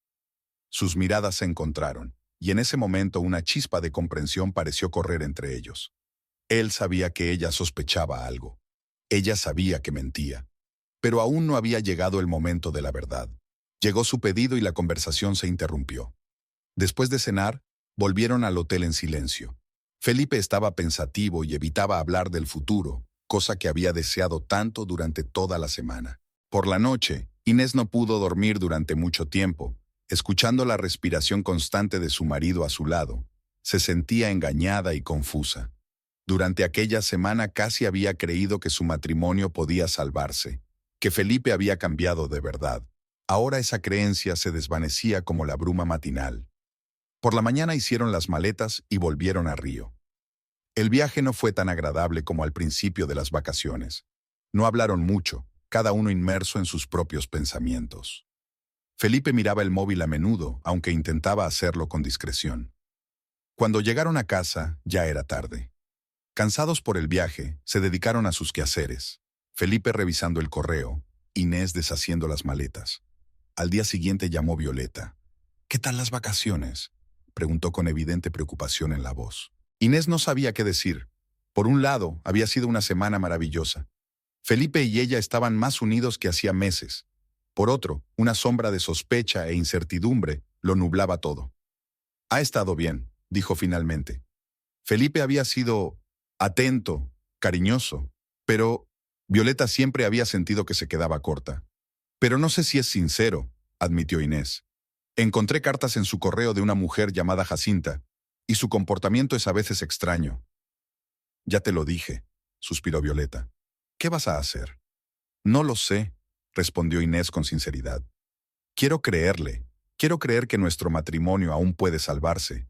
Sus miradas se encontraron, y en ese momento una chispa de comprensión pareció correr entre ellos. Él sabía que ella sospechaba algo. Ella sabía que mentía. Pero aún no había llegado el momento de la verdad. Llegó su pedido y la conversación se interrumpió. Después de cenar, volvieron al hotel en silencio. Felipe estaba pensativo y evitaba hablar del futuro, cosa que había deseado tanto durante toda la semana. Por la noche, Inés no pudo dormir durante mucho tiempo. Escuchando la respiración constante de su marido a su lado, se sentía engañada y confusa. Durante aquella semana casi había creído que su matrimonio podía salvarse, que Felipe había cambiado de verdad. Ahora esa creencia se desvanecía como la bruma matinal. Por la mañana hicieron las maletas y volvieron a Río. El viaje no fue tan agradable como al principio de las vacaciones. No hablaron mucho, cada uno inmerso en sus propios pensamientos. Felipe miraba el móvil a menudo, aunque intentaba hacerlo con discreción. Cuando llegaron a casa, ya era tarde. Cansados por el viaje, se dedicaron a sus quehaceres. Felipe revisando el correo, Inés deshaciendo las maletas. Al día siguiente llamó Violeta. ¿Qué tal las vacaciones?, preguntó con evidente preocupación en la voz. Inés no sabía qué decir. Por un lado, había sido una semana maravillosa. Felipe y ella estaban más unidos que hacía meses. Por otro, una sombra de sospecha e incertidumbre lo nublaba todo. Ha estado bien, dijo finalmente. Felipe había sido atento, cariñoso, pero Violeta siempre había sentido que se quedaba corta. Pero no sé si es sincero, admitió Inés. Encontré cartas en su correo de una mujer llamada Jacinta, y su comportamiento es a veces extraño. Ya te lo dije, suspiró Violeta. ¿Qué vas a hacer? No lo sé, respondió Inés con sinceridad. Quiero creerle, quiero creer que nuestro matrimonio aún puede salvarse,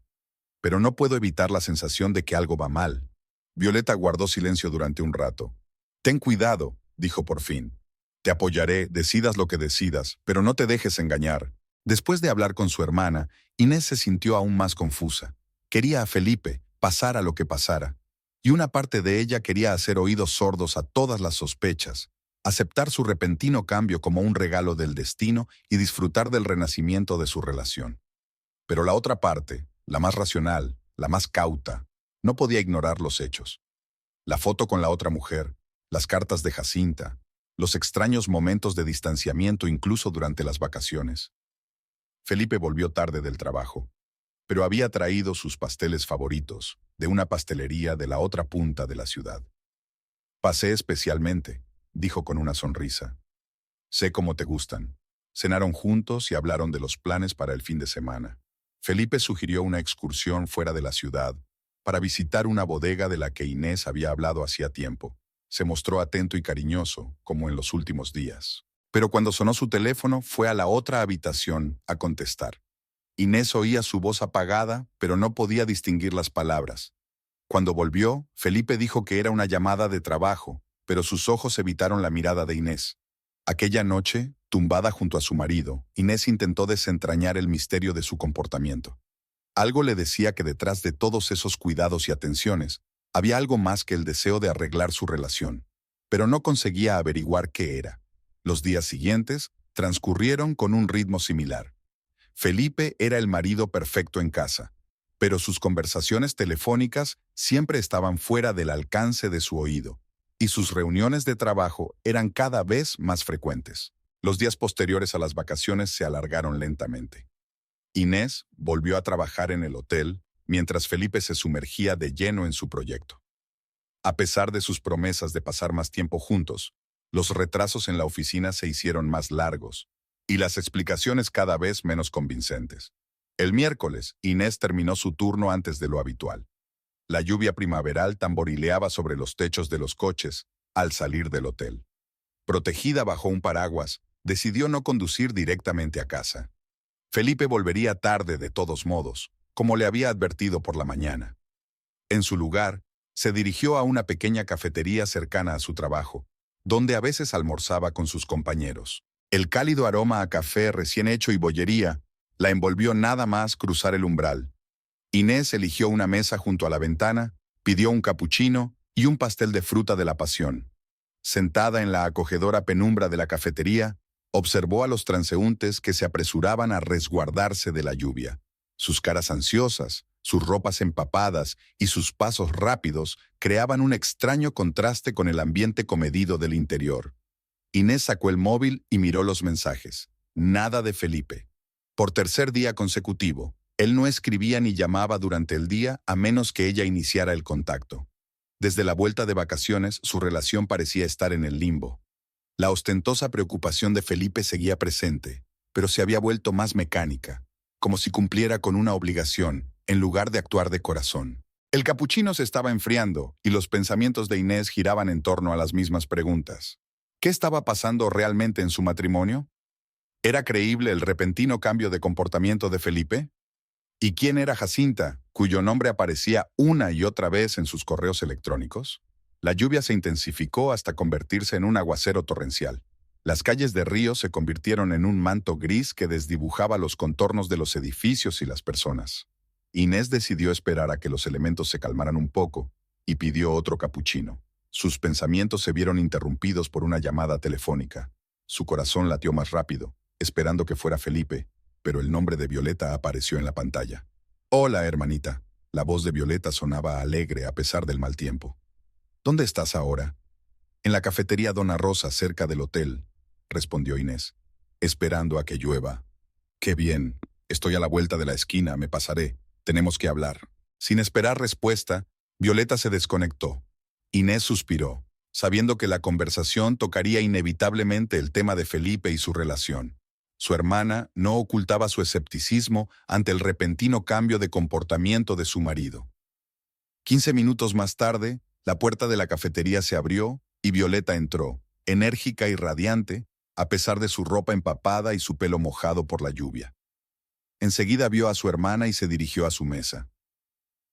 pero no puedo evitar la sensación de que algo va mal. Violeta guardó silencio durante un rato. Ten cuidado, dijo por fin. Te apoyaré, decidas lo que decidas, pero no te dejes engañar. Después de hablar con su hermana, Inés se sintió aún más confusa. Quería a Felipe, pasara lo que pasara. Y una parte de ella quería hacer oídos sordos a todas las sospechas, aceptar su repentino cambio como un regalo del destino y disfrutar del renacimiento de su relación. Pero la otra parte, la más racional, la más cauta, no podía ignorar los hechos. La foto con la otra mujer, las cartas de Jacinta, los extraños momentos de distanciamiento incluso durante las vacaciones. Felipe volvió tarde del trabajo, pero había traído sus pasteles favoritos de una pastelería de la otra punta de la ciudad. Pasé especialmente, dijo con una sonrisa. Sé cómo te gustan. Cenaron juntos y hablaron de los planes para el fin de semana. Felipe sugirió una excursión fuera de la ciudad para visitar una bodega de la que Inés había hablado hacía tiempo. Se mostró atento y cariñoso, como en los últimos días. Pero cuando sonó su teléfono, fue a la otra habitación a contestar. Inés oía su voz apagada, pero no podía distinguir las palabras. Cuando volvió, Felipe dijo que era una llamada de trabajo, pero sus ojos evitaron la mirada de Inés. Aquella noche, tumbada junto a su marido, Inés intentó desentrañar el misterio de su comportamiento. Algo le decía que detrás de todos esos cuidados y atenciones, había algo más que el deseo de arreglar su relación, pero no conseguía averiguar qué era. Los días siguientes transcurrieron con un ritmo similar. Felipe era el marido perfecto en casa, pero sus conversaciones telefónicas siempre estaban fuera del alcance de su oído, y sus reuniones de trabajo eran cada vez más frecuentes. Los días posteriores a las vacaciones se alargaron lentamente. Inés volvió a trabajar en el hotel, mientras Felipe se sumergía de lleno en su proyecto. A pesar de sus promesas de pasar más tiempo juntos, los retrasos en la oficina se hicieron más largos, y las explicaciones cada vez menos convincentes. El miércoles, Inés terminó su turno antes de lo habitual. La lluvia primaveral tamborileaba sobre los techos de los coches al salir del hotel. Protegida bajo un paraguas, decidió no conducir directamente a casa. Felipe volvería tarde de todos modos, como le había advertido por la mañana. En su lugar, se dirigió a una pequeña cafetería cercana a su trabajo, donde a veces almorzaba con sus compañeros. El cálido aroma a café recién hecho y bollería la envolvió nada más cruzar el umbral. Inés eligió una mesa junto a la ventana, pidió un capuchino y un pastel de fruta de la pasión. Sentada en la acogedora penumbra de la cafetería, observó a los transeúntes que se apresuraban a resguardarse de la lluvia. Sus caras ansiosas, sus ropas empapadas y sus pasos rápidos creaban un extraño contraste con el ambiente comedido del interior. Inés sacó el móvil y miró los mensajes. Nada de Felipe. Por tercer día consecutivo, él no escribía ni llamaba durante el día a menos que ella iniciara el contacto. Desde la vuelta de vacaciones, su relación parecía estar en el limbo. La ostentosa preocupación de Felipe seguía presente, pero se había vuelto más mecánica, como si cumpliera con una obligación, en lugar de actuar de corazón. El capuchino se estaba enfriando y los pensamientos de Inés giraban en torno a las mismas preguntas. ¿Qué estaba pasando realmente en su matrimonio? ¿Era creíble el repentino cambio de comportamiento de Felipe? ¿Y quién era Jacinta, cuyo nombre aparecía una y otra vez en sus correos electrónicos? La lluvia se intensificó hasta convertirse en un aguacero torrencial. Las calles de Río se convirtieron en un manto gris que desdibujaba los contornos de los edificios y las personas. Inés decidió esperar a que los elementos se calmaran un poco y pidió otro capuchino. Sus pensamientos se vieron interrumpidos por una llamada telefónica. Su corazón latió más rápido, esperando que fuera Felipe, pero el nombre de Violeta apareció en la pantalla. «Hola, hermanita». La voz de Violeta sonaba alegre a pesar del mal tiempo. «¿Dónde estás ahora?» «En la cafetería Dona Rosa, cerca del hotel», respondió Inés, «esperando a que llueva». «Qué bien. Estoy a la vuelta de la esquina, me pasaré. Tenemos que hablar». Sin esperar respuesta, Violeta se desconectó. Inés suspiró, sabiendo que la conversación tocaría inevitablemente el tema de Felipe y su relación. Su hermana no ocultaba su escepticismo ante el repentino cambio de comportamiento de su marido. 15 minutos más tarde, la puerta de la cafetería se abrió y Violeta entró, enérgica y radiante, a pesar de su ropa empapada y su pelo mojado por la lluvia. Enseguida vio a su hermana y se dirigió a su mesa.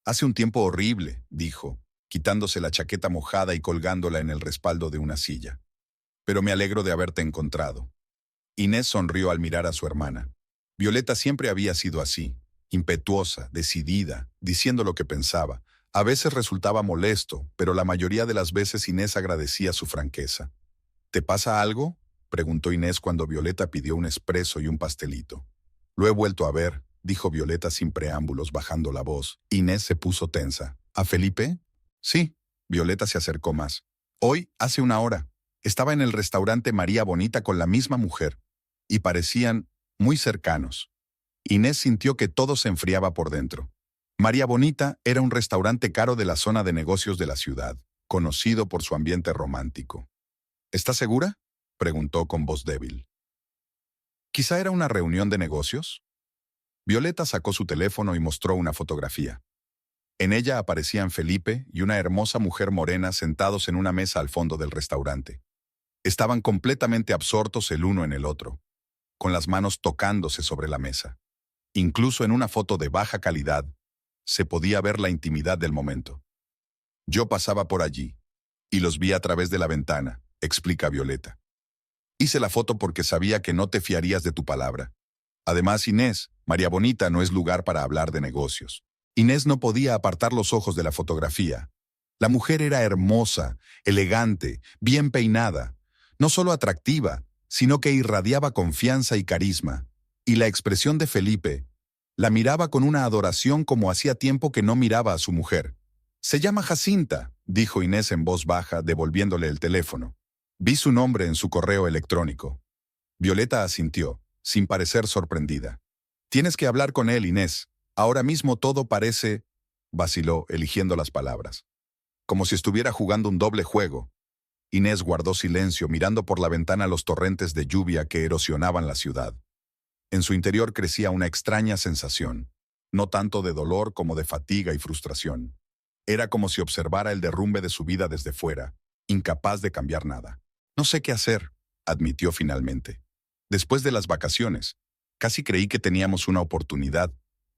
«Hace un tiempo horrible», dijo, quitándose la chaqueta mojada y colgándola en el respaldo de una silla. «Pero me alegro de haberte encontrado». Inés sonrió al mirar a su hermana. Violeta siempre había sido así, impetuosa, decidida, diciendo lo que pensaba. A veces resultaba molesto, pero la mayoría de las veces Inés agradecía su franqueza. «¿Te pasa algo?», preguntó Inés cuando Violeta pidió un espresso y un pastelito. «Lo he vuelto a ver», dijo Violeta sin preámbulos, bajando la voz. Inés se puso tensa. «¿A Felipe?» «Sí». Violeta se acercó más. «Hoy, hace una hora, estaba en el restaurante María Bonita con la misma mujer, y parecían muy cercanos». Inés sintió que todo se enfriaba por dentro. María Bonita era un restaurante caro de la zona de negocios de la ciudad, conocido por su ambiente romántico. «¿Estás segura?», preguntó con voz débil. «¿Quizá era una reunión de negocios?». Violeta sacó su teléfono y mostró una fotografía. En ella aparecían Felipe y una hermosa mujer morena sentados en una mesa al fondo del restaurante. Estaban completamente absortos el uno en el otro, con las manos tocándose sobre la mesa. Incluso en una foto de baja calidad, se podía ver la intimidad del momento. Yo pasaba por allí y los vi a través de la ventana, explica Violeta. Hice la foto porque sabía que no te fiarías de tu palabra. Además, Inés, María Bonita no es lugar para hablar de negocios. Inés no podía apartar los ojos de la fotografía. La mujer era hermosa, elegante, bien peinada, no solo atractiva, sino que irradiaba confianza y carisma. Y la expresión de Felipe, la miraba con una adoración como hacía tiempo que no miraba a su mujer. «Se llama Jacinta», dijo Inés en voz baja, devolviéndole el teléfono. Vi su nombre en su correo electrónico. Violeta asintió, sin parecer sorprendida. «Tienes que hablar con él, Inés. Ahora mismo todo parece…», vaciló, eligiendo las palabras. «Como si estuviera jugando un doble juego». Inés guardó silencio, mirando por la ventana los torrentes de lluvia que erosionaban la ciudad. En su interior crecía una extraña sensación, no tanto de dolor como de fatiga y frustración. Era como si observara el derrumbe de su vida desde fuera, incapaz de cambiar nada. «No sé qué hacer», admitió finalmente. «Después de las vacaciones, casi creí que teníamos una oportunidad,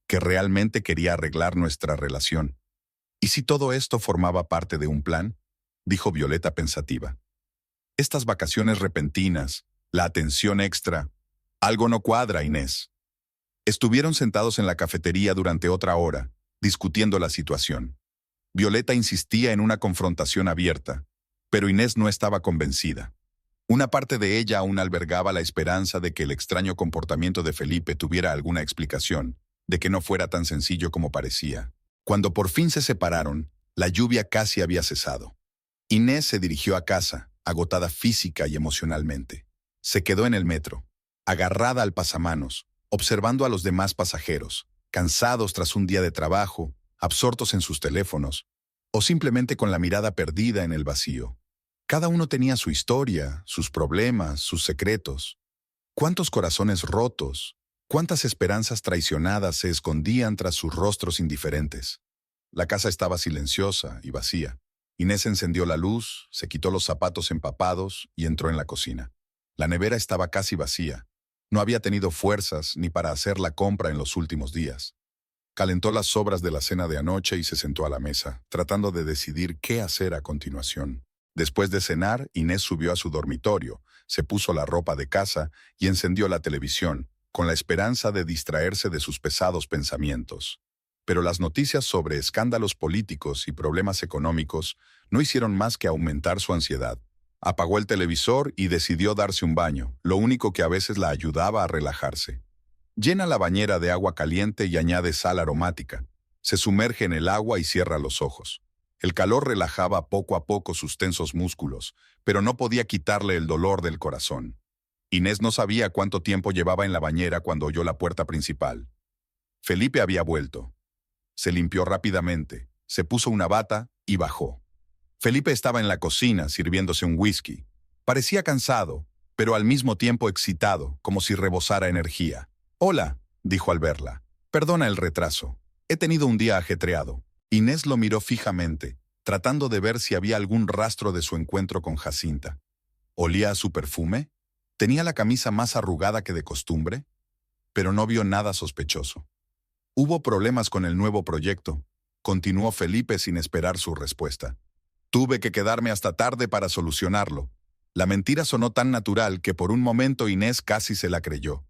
que realmente quería arreglar nuestra relación. ¿Y si todo esto formaba parte de un plan?», dijo Violeta pensativa. «Estas vacaciones repentinas, la atención extra, algo no cuadra, Inés». Estuvieron sentados en la cafetería durante otra hora, discutiendo la situación. Violeta insistía en una confrontación abierta, pero Inés no estaba convencida. Una parte de ella aún albergaba la esperanza de que el extraño comportamiento de Felipe tuviera alguna explicación, de que no fuera tan sencillo como parecía. Cuando por fin se separaron, la lluvia casi había cesado. Inés se dirigió a casa, agotada física y emocionalmente. Se quedó en el metro, agarrada al pasamanos, observando a los demás pasajeros, cansados tras un día de trabajo, absortos en sus teléfonos, o simplemente con la mirada perdida en el vacío. Cada uno tenía su historia, sus problemas, sus secretos. ¿Cuántos corazones rotos, cuántas esperanzas traicionadas se escondían tras sus rostros indiferentes? La casa estaba silenciosa y vacía. Inés encendió la luz, se quitó los zapatos empapados y entró en la cocina. La nevera estaba casi vacía. No había tenido fuerzas ni para hacer la compra en los últimos días. Calentó las sobras de la cena de anoche y se sentó a la mesa, tratando de decidir qué hacer a continuación. Después de cenar, Inés subió a su dormitorio, se puso la ropa de casa y encendió la televisión, con la esperanza de distraerse de sus pesados pensamientos. Pero las noticias sobre escándalos políticos y problemas económicos no hicieron más que aumentar su ansiedad. Apagó el televisor y decidió darse un baño, lo único que a veces la ayudaba a relajarse. Llena la bañera de agua caliente y añade sal aromática. Se sumerge en el agua y cierra los ojos. El calor relajaba poco a poco sus tensos músculos, pero no podía quitarle el dolor del corazón. Inés no sabía cuánto tiempo llevaba en la bañera cuando oyó la puerta principal. Felipe había vuelto. Se limpió rápidamente, se puso una bata y bajó. Felipe estaba en la cocina sirviéndose un whisky. Parecía cansado, pero al mismo tiempo excitado, como si rebosara energía. «Hola», dijo al verla. «Perdona el retraso. He tenido un día ajetreado». Inés lo miró fijamente, tratando de ver si había algún rastro de su encuentro con Jacinta. ¿Olía a su perfume? ¿Tenía la camisa más arrugada que de costumbre? Pero no vio nada sospechoso. «Hubo problemas con el nuevo proyecto», continuó Felipe sin esperar su respuesta. «Tuve que quedarme hasta tarde para solucionarlo». La mentira sonó tan natural que por un momento Inés casi se la creyó.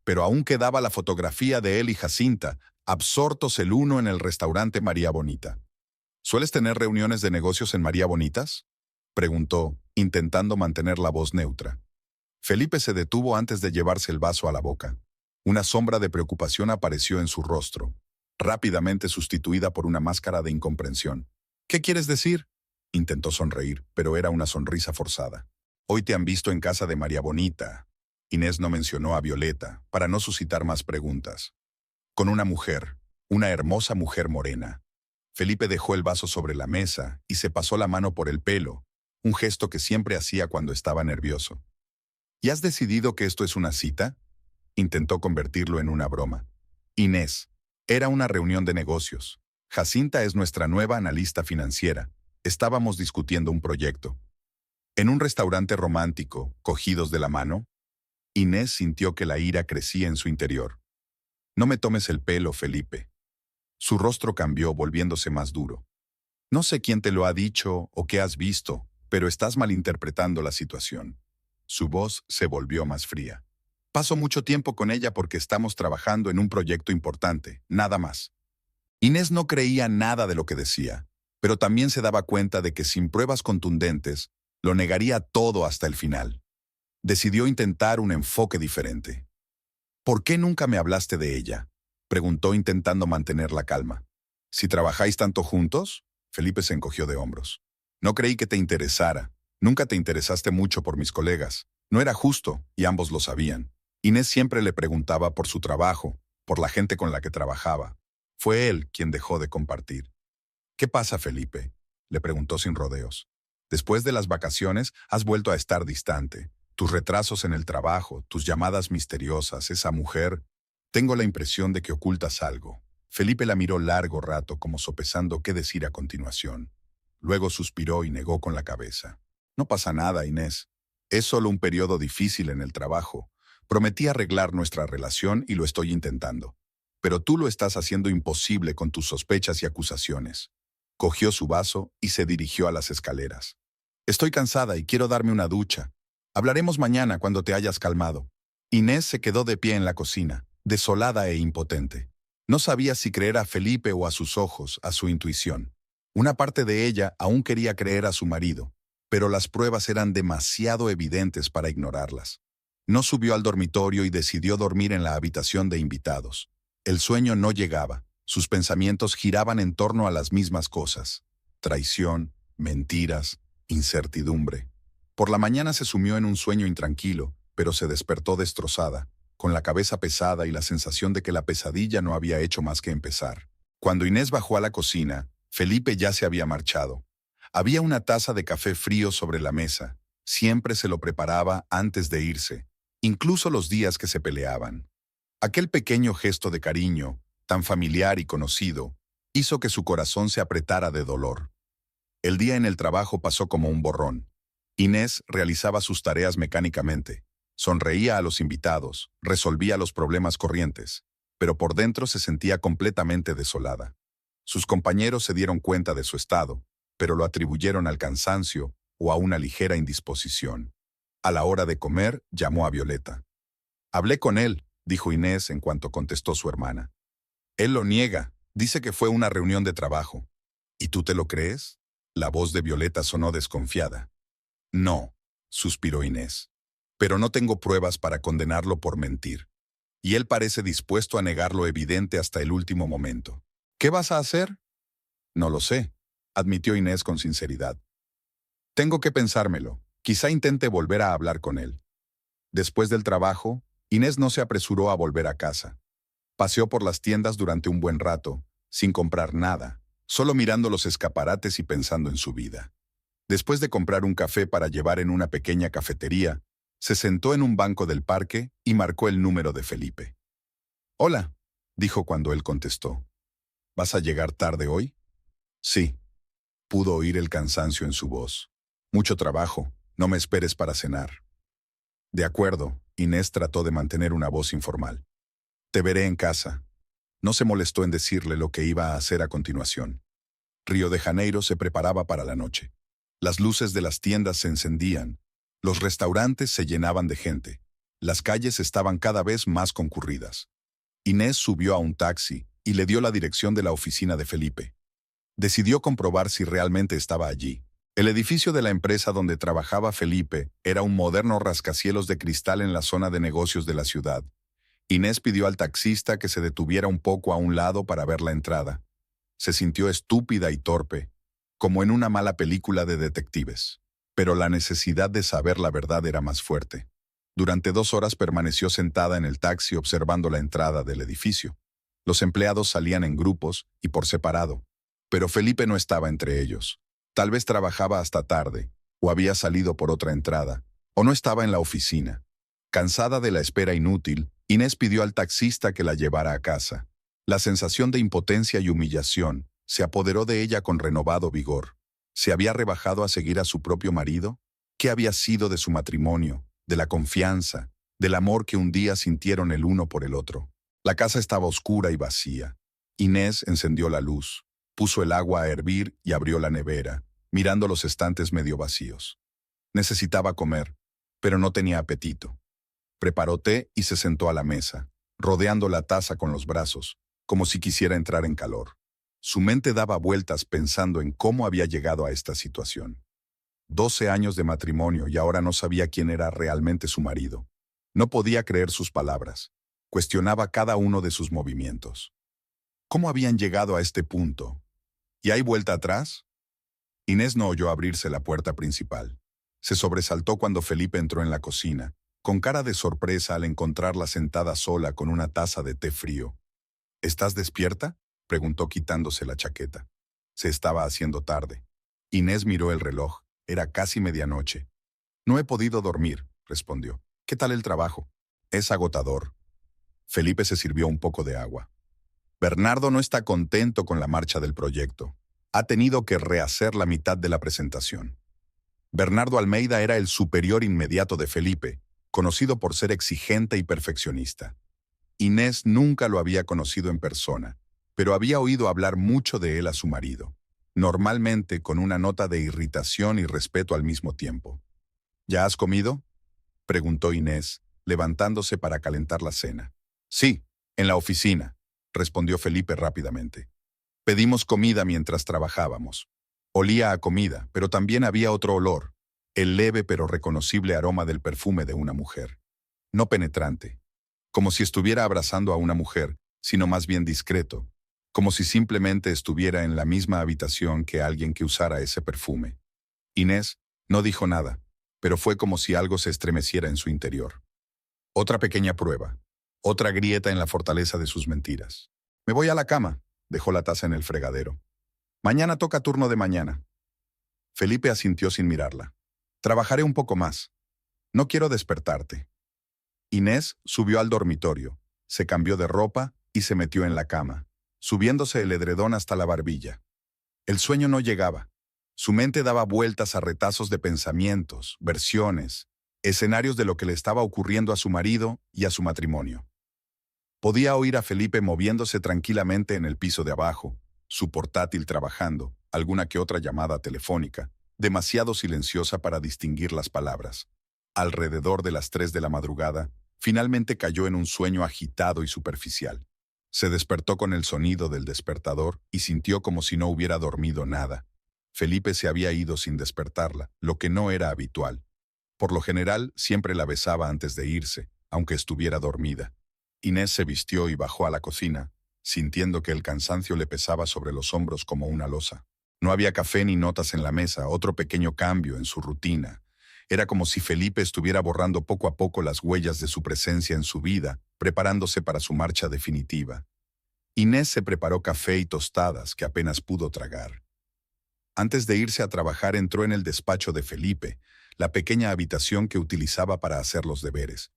Pero aún quedaba la fotografía de él y Jacinta, absortos el uno en el restaurante María Bonita. «¿Sueles tener reuniones de negocios en María Bonitas?», preguntó, intentando mantener la voz neutra. Felipe se detuvo antes de llevarse el vaso a la boca. Una sombra de preocupación apareció en su rostro, rápidamente sustituida por una máscara de incomprensión. «¿Qué quieres decir?», intentó sonreír, pero era una sonrisa forzada. «Hoy te han visto en casa de María Bonita». Inés no mencionó a Violeta, para no suscitar más preguntas. «Con una mujer, una hermosa mujer morena». Felipe dejó el vaso sobre la mesa y se pasó la mano por el pelo, un gesto que siempre hacía cuando estaba nervioso. «¿Y has decidido que esto es una cita?», intentó convertirlo en una broma. «Inés, era una reunión de negocios». Jacinta es nuestra nueva analista financiera. Estábamos discutiendo un proyecto. En un restaurante romántico, cogidos de la mano, Inés sintió que la ira crecía en su interior. No me tomes el pelo, Felipe. Su rostro cambió, volviéndose más duro. No sé quién te lo ha dicho o qué has visto, pero estás malinterpretando la situación. Su voz se volvió más fría. Paso mucho tiempo con ella porque estamos trabajando en un proyecto importante, nada más. Inés no creía nada de lo que decía, pero también se daba cuenta de que sin pruebas contundentes, lo negaría todo hasta el final. Decidió intentar un enfoque diferente. ¿Por qué nunca me hablaste de ella?, preguntó intentando mantener la calma. ¿Si trabajáis tanto juntos? Felipe se encogió de hombros. No creí que te interesara. Nunca te interesaste mucho por mis colegas. No era justo, y ambos lo sabían. Inés siempre le preguntaba por su trabajo, por la gente con la que trabajaba. Fue él quien dejó de compartir. ¿Qué pasa, Felipe?, le preguntó sin rodeos. Después de las vacaciones, has vuelto a estar distante. Tus retrasos en el trabajo, tus llamadas misteriosas, esa mujer. Tengo la impresión de que ocultas algo. Felipe la miró largo rato, como sopesando qué decir a continuación. Luego suspiró y negó con la cabeza. No pasa nada, Inés. Es solo un periodo difícil en el trabajo. Prometí arreglar nuestra relación y lo estoy intentando. Pero tú lo estás haciendo imposible con tus sospechas y acusaciones. Cogió su vaso y se dirigió a las escaleras. Estoy cansada y quiero darme una ducha. Hablaremos mañana cuando te hayas calmado. Inés se quedó de pie en la cocina, desolada e impotente. No sabía si creer a Felipe o a sus ojos, a su intuición. Una parte de ella aún quería creer a su marido, pero las pruebas eran demasiado evidentes para ignorarlas. No subió al dormitorio y decidió dormir en la habitación de invitados. El sueño no llegaba. Sus pensamientos giraban en torno a las mismas cosas: traición, mentiras, incertidumbre. Por la mañana se sumió en un sueño intranquilo, pero se despertó destrozada, con la cabeza pesada y la sensación de que la pesadilla no había hecho más que empezar. Cuando Inés bajó a la cocina, Felipe ya se había marchado. Había una taza de café frío sobre la mesa. Siempre se lo preparaba antes de irse, incluso los días que se peleaban. Aquel pequeño gesto de cariño, tan familiar y conocido, hizo que su corazón se apretara de dolor. El día en el trabajo pasó como un borrón. Inés realizaba sus tareas mecánicamente. Sonreía a los invitados, resolvía los problemas corrientes, pero por dentro se sentía completamente desolada. Sus compañeros se dieron cuenta de su estado, pero lo atribuyeron al cansancio o a una ligera indisposición. A la hora de comer, llamó a Violeta. Hablé con él, dijo Inés en cuanto contestó su hermana. Él lo niega, dice que fue una reunión de trabajo. ¿Y tú te lo crees? La voz de Violeta sonó desconfiada. No, suspiró Inés. Pero no tengo pruebas para condenarlo por mentir. Y él parece dispuesto a negar lo evidente hasta el último momento. ¿Qué vas a hacer? No lo sé, admitió Inés con sinceridad. Tengo que pensármelo. Quizá intente volver a hablar con él. Después del trabajo, Inés no se apresuró a volver a casa. Paseó por las tiendas durante un buen rato, sin comprar nada, solo mirando los escaparates y pensando en su vida. Después de comprar un café para llevar en una pequeña cafetería, se sentó en un banco del parque y marcó el número de Felipe. Hola, dijo cuando él contestó. ¿Vas a llegar tarde hoy? Sí. Pudo oír el cansancio en su voz. Mucho trabajo, no me esperes para cenar. De acuerdo, Inés trató de mantener una voz informal. Te veré en casa. No se molestó en decirle lo que iba a hacer a continuación. Río de Janeiro se preparaba para la noche. Las luces de las tiendas se encendían. Los restaurantes se llenaban de gente. Las calles estaban cada vez más concurridas. Inés subió a un taxi y le dio la dirección de la oficina de Felipe. Decidió comprobar si realmente estaba allí. El edificio de la empresa donde trabajaba Felipe era un moderno rascacielos de cristal en la zona de negocios de la ciudad. Inés pidió al taxista que se detuviera un poco a un lado para ver la entrada. Se sintió estúpida y torpe, como en una mala película de detectives. Pero la necesidad de saber la verdad era más fuerte. Durante 2 horas permaneció sentada en el taxi observando la entrada del edificio. Los empleados salían en grupos y por separado, pero Felipe no estaba entre ellos. Tal vez trabajaba hasta tarde, o había salido por otra entrada, o no estaba en la oficina. Cansada de la espera inútil, Inés pidió al taxista que la llevara a casa. La sensación de impotencia y humillación Se apoderó de ella con renovado vigor. ¿Se había rebajado a seguir a su propio marido? ¿Qué había sido de su matrimonio, de la confianza, del amor que un día sintieron el uno por el otro? La casa estaba oscura y vacía. Inés encendió la luz, puso el agua a hervir y abrió la nevera, mirando los estantes medio vacíos. Necesitaba comer, pero no tenía apetito. Preparó té y se sentó a la mesa, rodeando la taza con los brazos, como si quisiera entrar en calor. Su mente daba vueltas pensando en cómo había llegado a esta situación. 12 años de matrimonio y ahora no sabía quién era realmente su marido. No podía creer sus palabras. Cuestionaba cada uno de sus movimientos. ¿Cómo habían llegado a este punto? ¿Y hay vuelta atrás? Inés no oyó abrirse la puerta principal. Se sobresaltó cuando Felipe entró en la cocina, con cara de sorpresa al encontrarla sentada sola con una taza de té frío. ¿Estás despierta?, preguntó quitándose la chaqueta. Se estaba haciendo tarde. Inés miró el reloj. Era casi medianoche. No he podido dormir, respondió. ¿Qué tal el trabajo? Es agotador. Felipe se sirvió un poco de agua. Bernardo no está contento con la marcha del proyecto. Ha tenido que rehacer la mitad de la presentación. Bernardo Almeida era el superior inmediato de Felipe, conocido por ser exigente y perfeccionista. Inés nunca lo había conocido en persona, pero había oído hablar mucho de él a su marido, normalmente con una nota de irritación y respeto al mismo tiempo. ¿Ya has comido?, preguntó Inés, levantándose para calentar la cena. Sí, en la oficina, respondió Felipe rápidamente. Pedimos comida mientras trabajábamos. Olía a comida, pero también había otro olor, el leve pero reconocible aroma del perfume de una mujer. No penetrante, como si estuviera abrazando a una mujer, sino más bien discreto, como si simplemente estuviera en la misma habitación que alguien que usara ese perfume. Inés no dijo nada, pero fue como si algo se estremeciera en su interior. Otra pequeña prueba, otra grieta en la fortaleza de sus mentiras. Me voy a la cama, dejó la taza en el fregadero. Mañana toca turno de mañana. Felipe asintió sin mirarla. Trabajaré un poco más. No quiero despertarte. Inés subió al dormitorio, se cambió de ropa y se metió en la cama, subiéndose el edredón hasta la barbilla. El sueño no llegaba. Su mente daba vueltas a retazos de pensamientos, versiones, escenarios de lo que le estaba ocurriendo a su marido y a su matrimonio. Podía oír a Felipe moviéndose tranquilamente en el piso de abajo, su portátil trabajando, alguna que otra llamada telefónica, demasiado silenciosa para distinguir las palabras. Alrededor de las 3 de la madrugada, finalmente cayó en un sueño agitado y superficial. Se despertó con el sonido del despertador y sintió como si no hubiera dormido nada. Felipe se había ido sin despertarla, lo que no era habitual. Por lo general, siempre la besaba antes de irse, aunque estuviera dormida. Inés se vistió y bajó a la cocina, sintiendo que el cansancio le pesaba sobre los hombros como una losa. No había café ni notas en la mesa, otro pequeño cambio en su rutina. Era como si Felipe estuviera borrando poco a poco las huellas de su presencia en su vida, preparándose para su marcha definitiva. Inés se preparó café y tostadas que apenas pudo tragar. Antes de irse a trabajar entró en el despacho de Felipe, la pequeña habitación que utilizaba para hacer los deberes.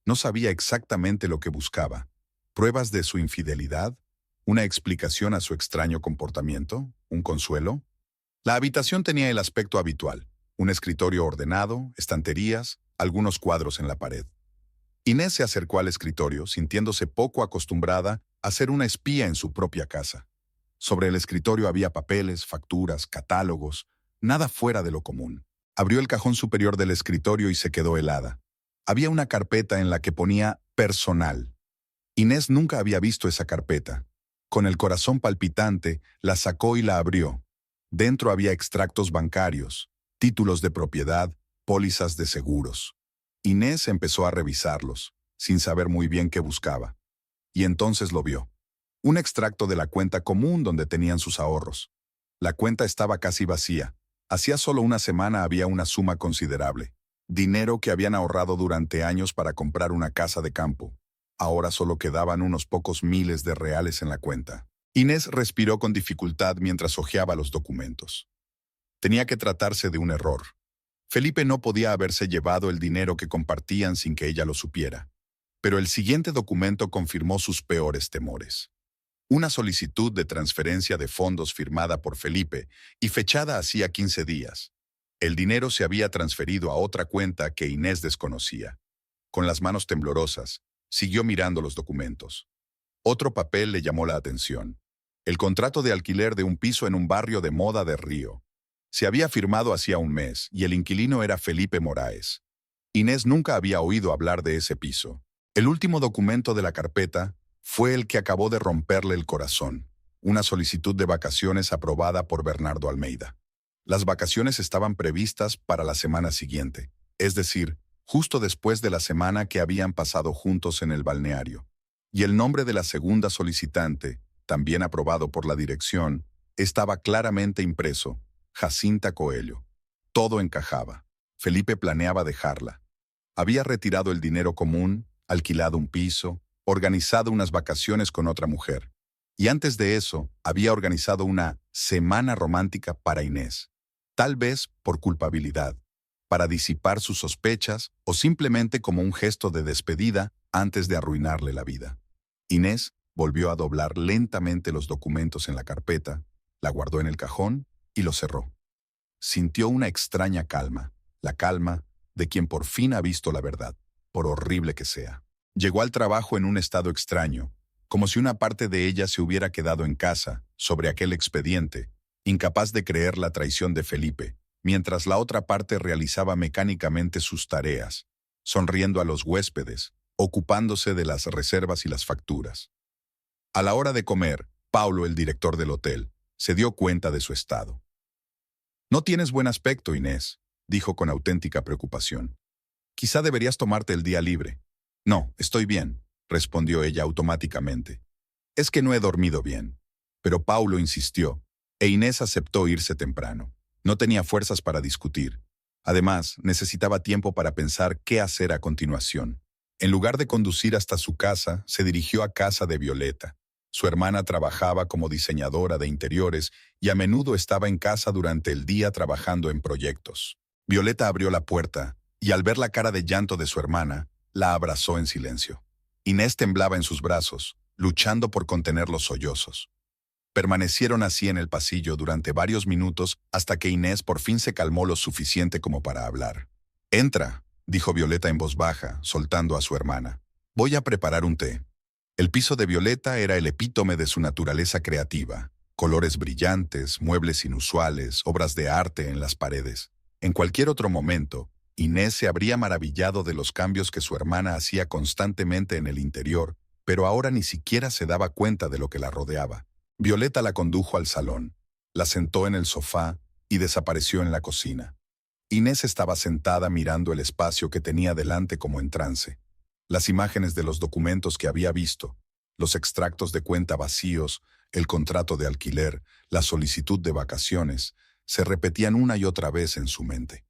No sabía exactamente lo que buscaba. ¿Pruebas de su infidelidad? ¿Una explicación a su extraño comportamiento? ¿Un consuelo? La habitación tenía el aspecto habitual. Un escritorio ordenado, estanterías, algunos cuadros en la pared. Inés se acercó al escritorio, sintiéndose poco acostumbrada a ser una espía en su propia casa. Sobre el escritorio había papeles, facturas, catálogos, nada fuera de lo común. Abrió el cajón superior del escritorio y se quedó helada. Había una carpeta en la que ponía personal. Inés nunca había visto esa carpeta. Con el corazón palpitante, la sacó y la abrió. Dentro había extractos bancarios, títulos de propiedad, pólizas de seguros. Inés empezó a revisarlos, sin saber muy bien qué buscaba. Y entonces lo vio. Un extracto de la cuenta común donde tenían sus ahorros. La cuenta estaba casi vacía. Hacía solo una semana había una suma considerable. Dinero que habían ahorrado durante años para comprar una casa de campo. Ahora solo quedaban unos pocos miles de reales en la cuenta. Inés respiró con dificultad mientras hojeaba los documentos. Tenía que tratarse de un error. Felipe no podía haberse llevado el dinero que compartían sin que ella lo supiera. Pero el siguiente documento confirmó sus peores temores. Una solicitud de transferencia de fondos firmada por Felipe y fechada hacía 15 días. El dinero se había transferido a otra cuenta que Inés desconocía. Con las manos temblorosas, siguió mirando los documentos. Otro papel le llamó la atención. El contrato de alquiler de un piso en un barrio de moda de Río. Se había firmado hacía un mes y el inquilino era Felipe Moraes. Inés nunca había oído hablar de ese piso. El último documento de la carpeta fue el que acabó de romperle el corazón. Una solicitud de vacaciones aprobada por Bernardo Almeida. Las vacaciones estaban previstas para la semana siguiente, es decir, justo después de la semana que habían pasado juntos en el balneario. Y el nombre de la segunda solicitante, también aprobado por la dirección, estaba claramente impreso: Jacinta Coelho. Todo encajaba. Felipe planeaba dejarla. Había retirado el dinero común, alquilado un piso, organizado unas vacaciones con otra mujer. Y antes de eso, había organizado una semana romántica para Inés. Tal vez por culpabilidad, para disipar sus sospechas o simplemente como un gesto de despedida antes de arruinarle la vida. Inés volvió a doblar lentamente los documentos en la carpeta, la guardó en el cajón y lo cerró. Sintió una extraña calma, la calma de quien por fin ha visto la verdad, por horrible que sea. Llegó al trabajo en un estado extraño, como si una parte de ella se hubiera quedado en casa, sobre aquel expediente, incapaz de creer la traición de Felipe, mientras la otra parte realizaba mecánicamente sus tareas, sonriendo a los huéspedes, ocupándose de las reservas y las facturas. A la hora de comer, Paulo, el director del hotel, se dio cuenta de su estado. «No tienes buen aspecto, Inés», dijo con auténtica preocupación. «Quizá deberías tomarte el día libre». «No, estoy bien», respondió ella automáticamente. «Es que no he dormido bien». Pero Paulo insistió, e Inés aceptó irse temprano. No tenía fuerzas para discutir. Además, necesitaba tiempo para pensar qué hacer a continuación. En lugar de conducir hasta su casa, se dirigió a casa de Violeta. Su hermana trabajaba como diseñadora de interiores y a menudo estaba en casa durante el día trabajando en proyectos. Violeta abrió la puerta y al ver la cara de llanto de su hermana, la abrazó en silencio. Inés temblaba en sus brazos, luchando por contener los sollozos. Permanecieron así en el pasillo durante varios minutos hasta que Inés por fin se calmó lo suficiente como para hablar. «Entra», dijo Violeta en voz baja, soltando a su hermana. «Voy a preparar un té». El piso de Violeta era el epítome de su naturaleza creativa. Colores brillantes, muebles inusuales, obras de arte en las paredes. En cualquier otro momento, Inés se habría maravillado de los cambios que su hermana hacía constantemente en el interior, pero ahora ni siquiera se daba cuenta de lo que la rodeaba. Violeta la condujo al salón, la sentó en el sofá y desapareció en la cocina. Inés estaba sentada mirando el espacio que tenía delante como en trance. Las imágenes de los documentos que había visto, los extractos de cuenta vacíos, el contrato de alquiler, la solicitud de vacaciones, se repetían una y otra vez en su mente.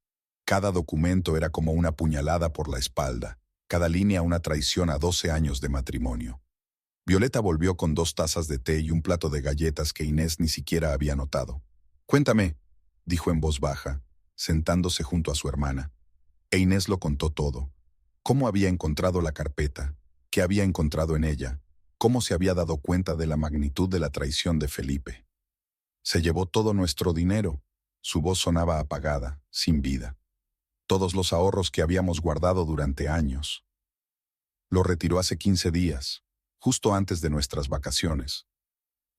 Cada documento era como una puñalada por la espalda, cada línea una traición a 12 años de matrimonio. Violeta volvió con 2 tazas de té y un plato de galletas que Inés ni siquiera había notado. «Cuéntame», dijo en voz baja, sentándose junto a su hermana. E Inés lo contó todo. Cómo había encontrado la carpeta, qué había encontrado en ella, cómo se había dado cuenta de la magnitud de la traición de Felipe. «Se llevó todo nuestro dinero». Su voz sonaba apagada, sin vida. «Todos los ahorros que habíamos guardado durante años. Lo retiró hace 15 días, justo antes de nuestras vacaciones».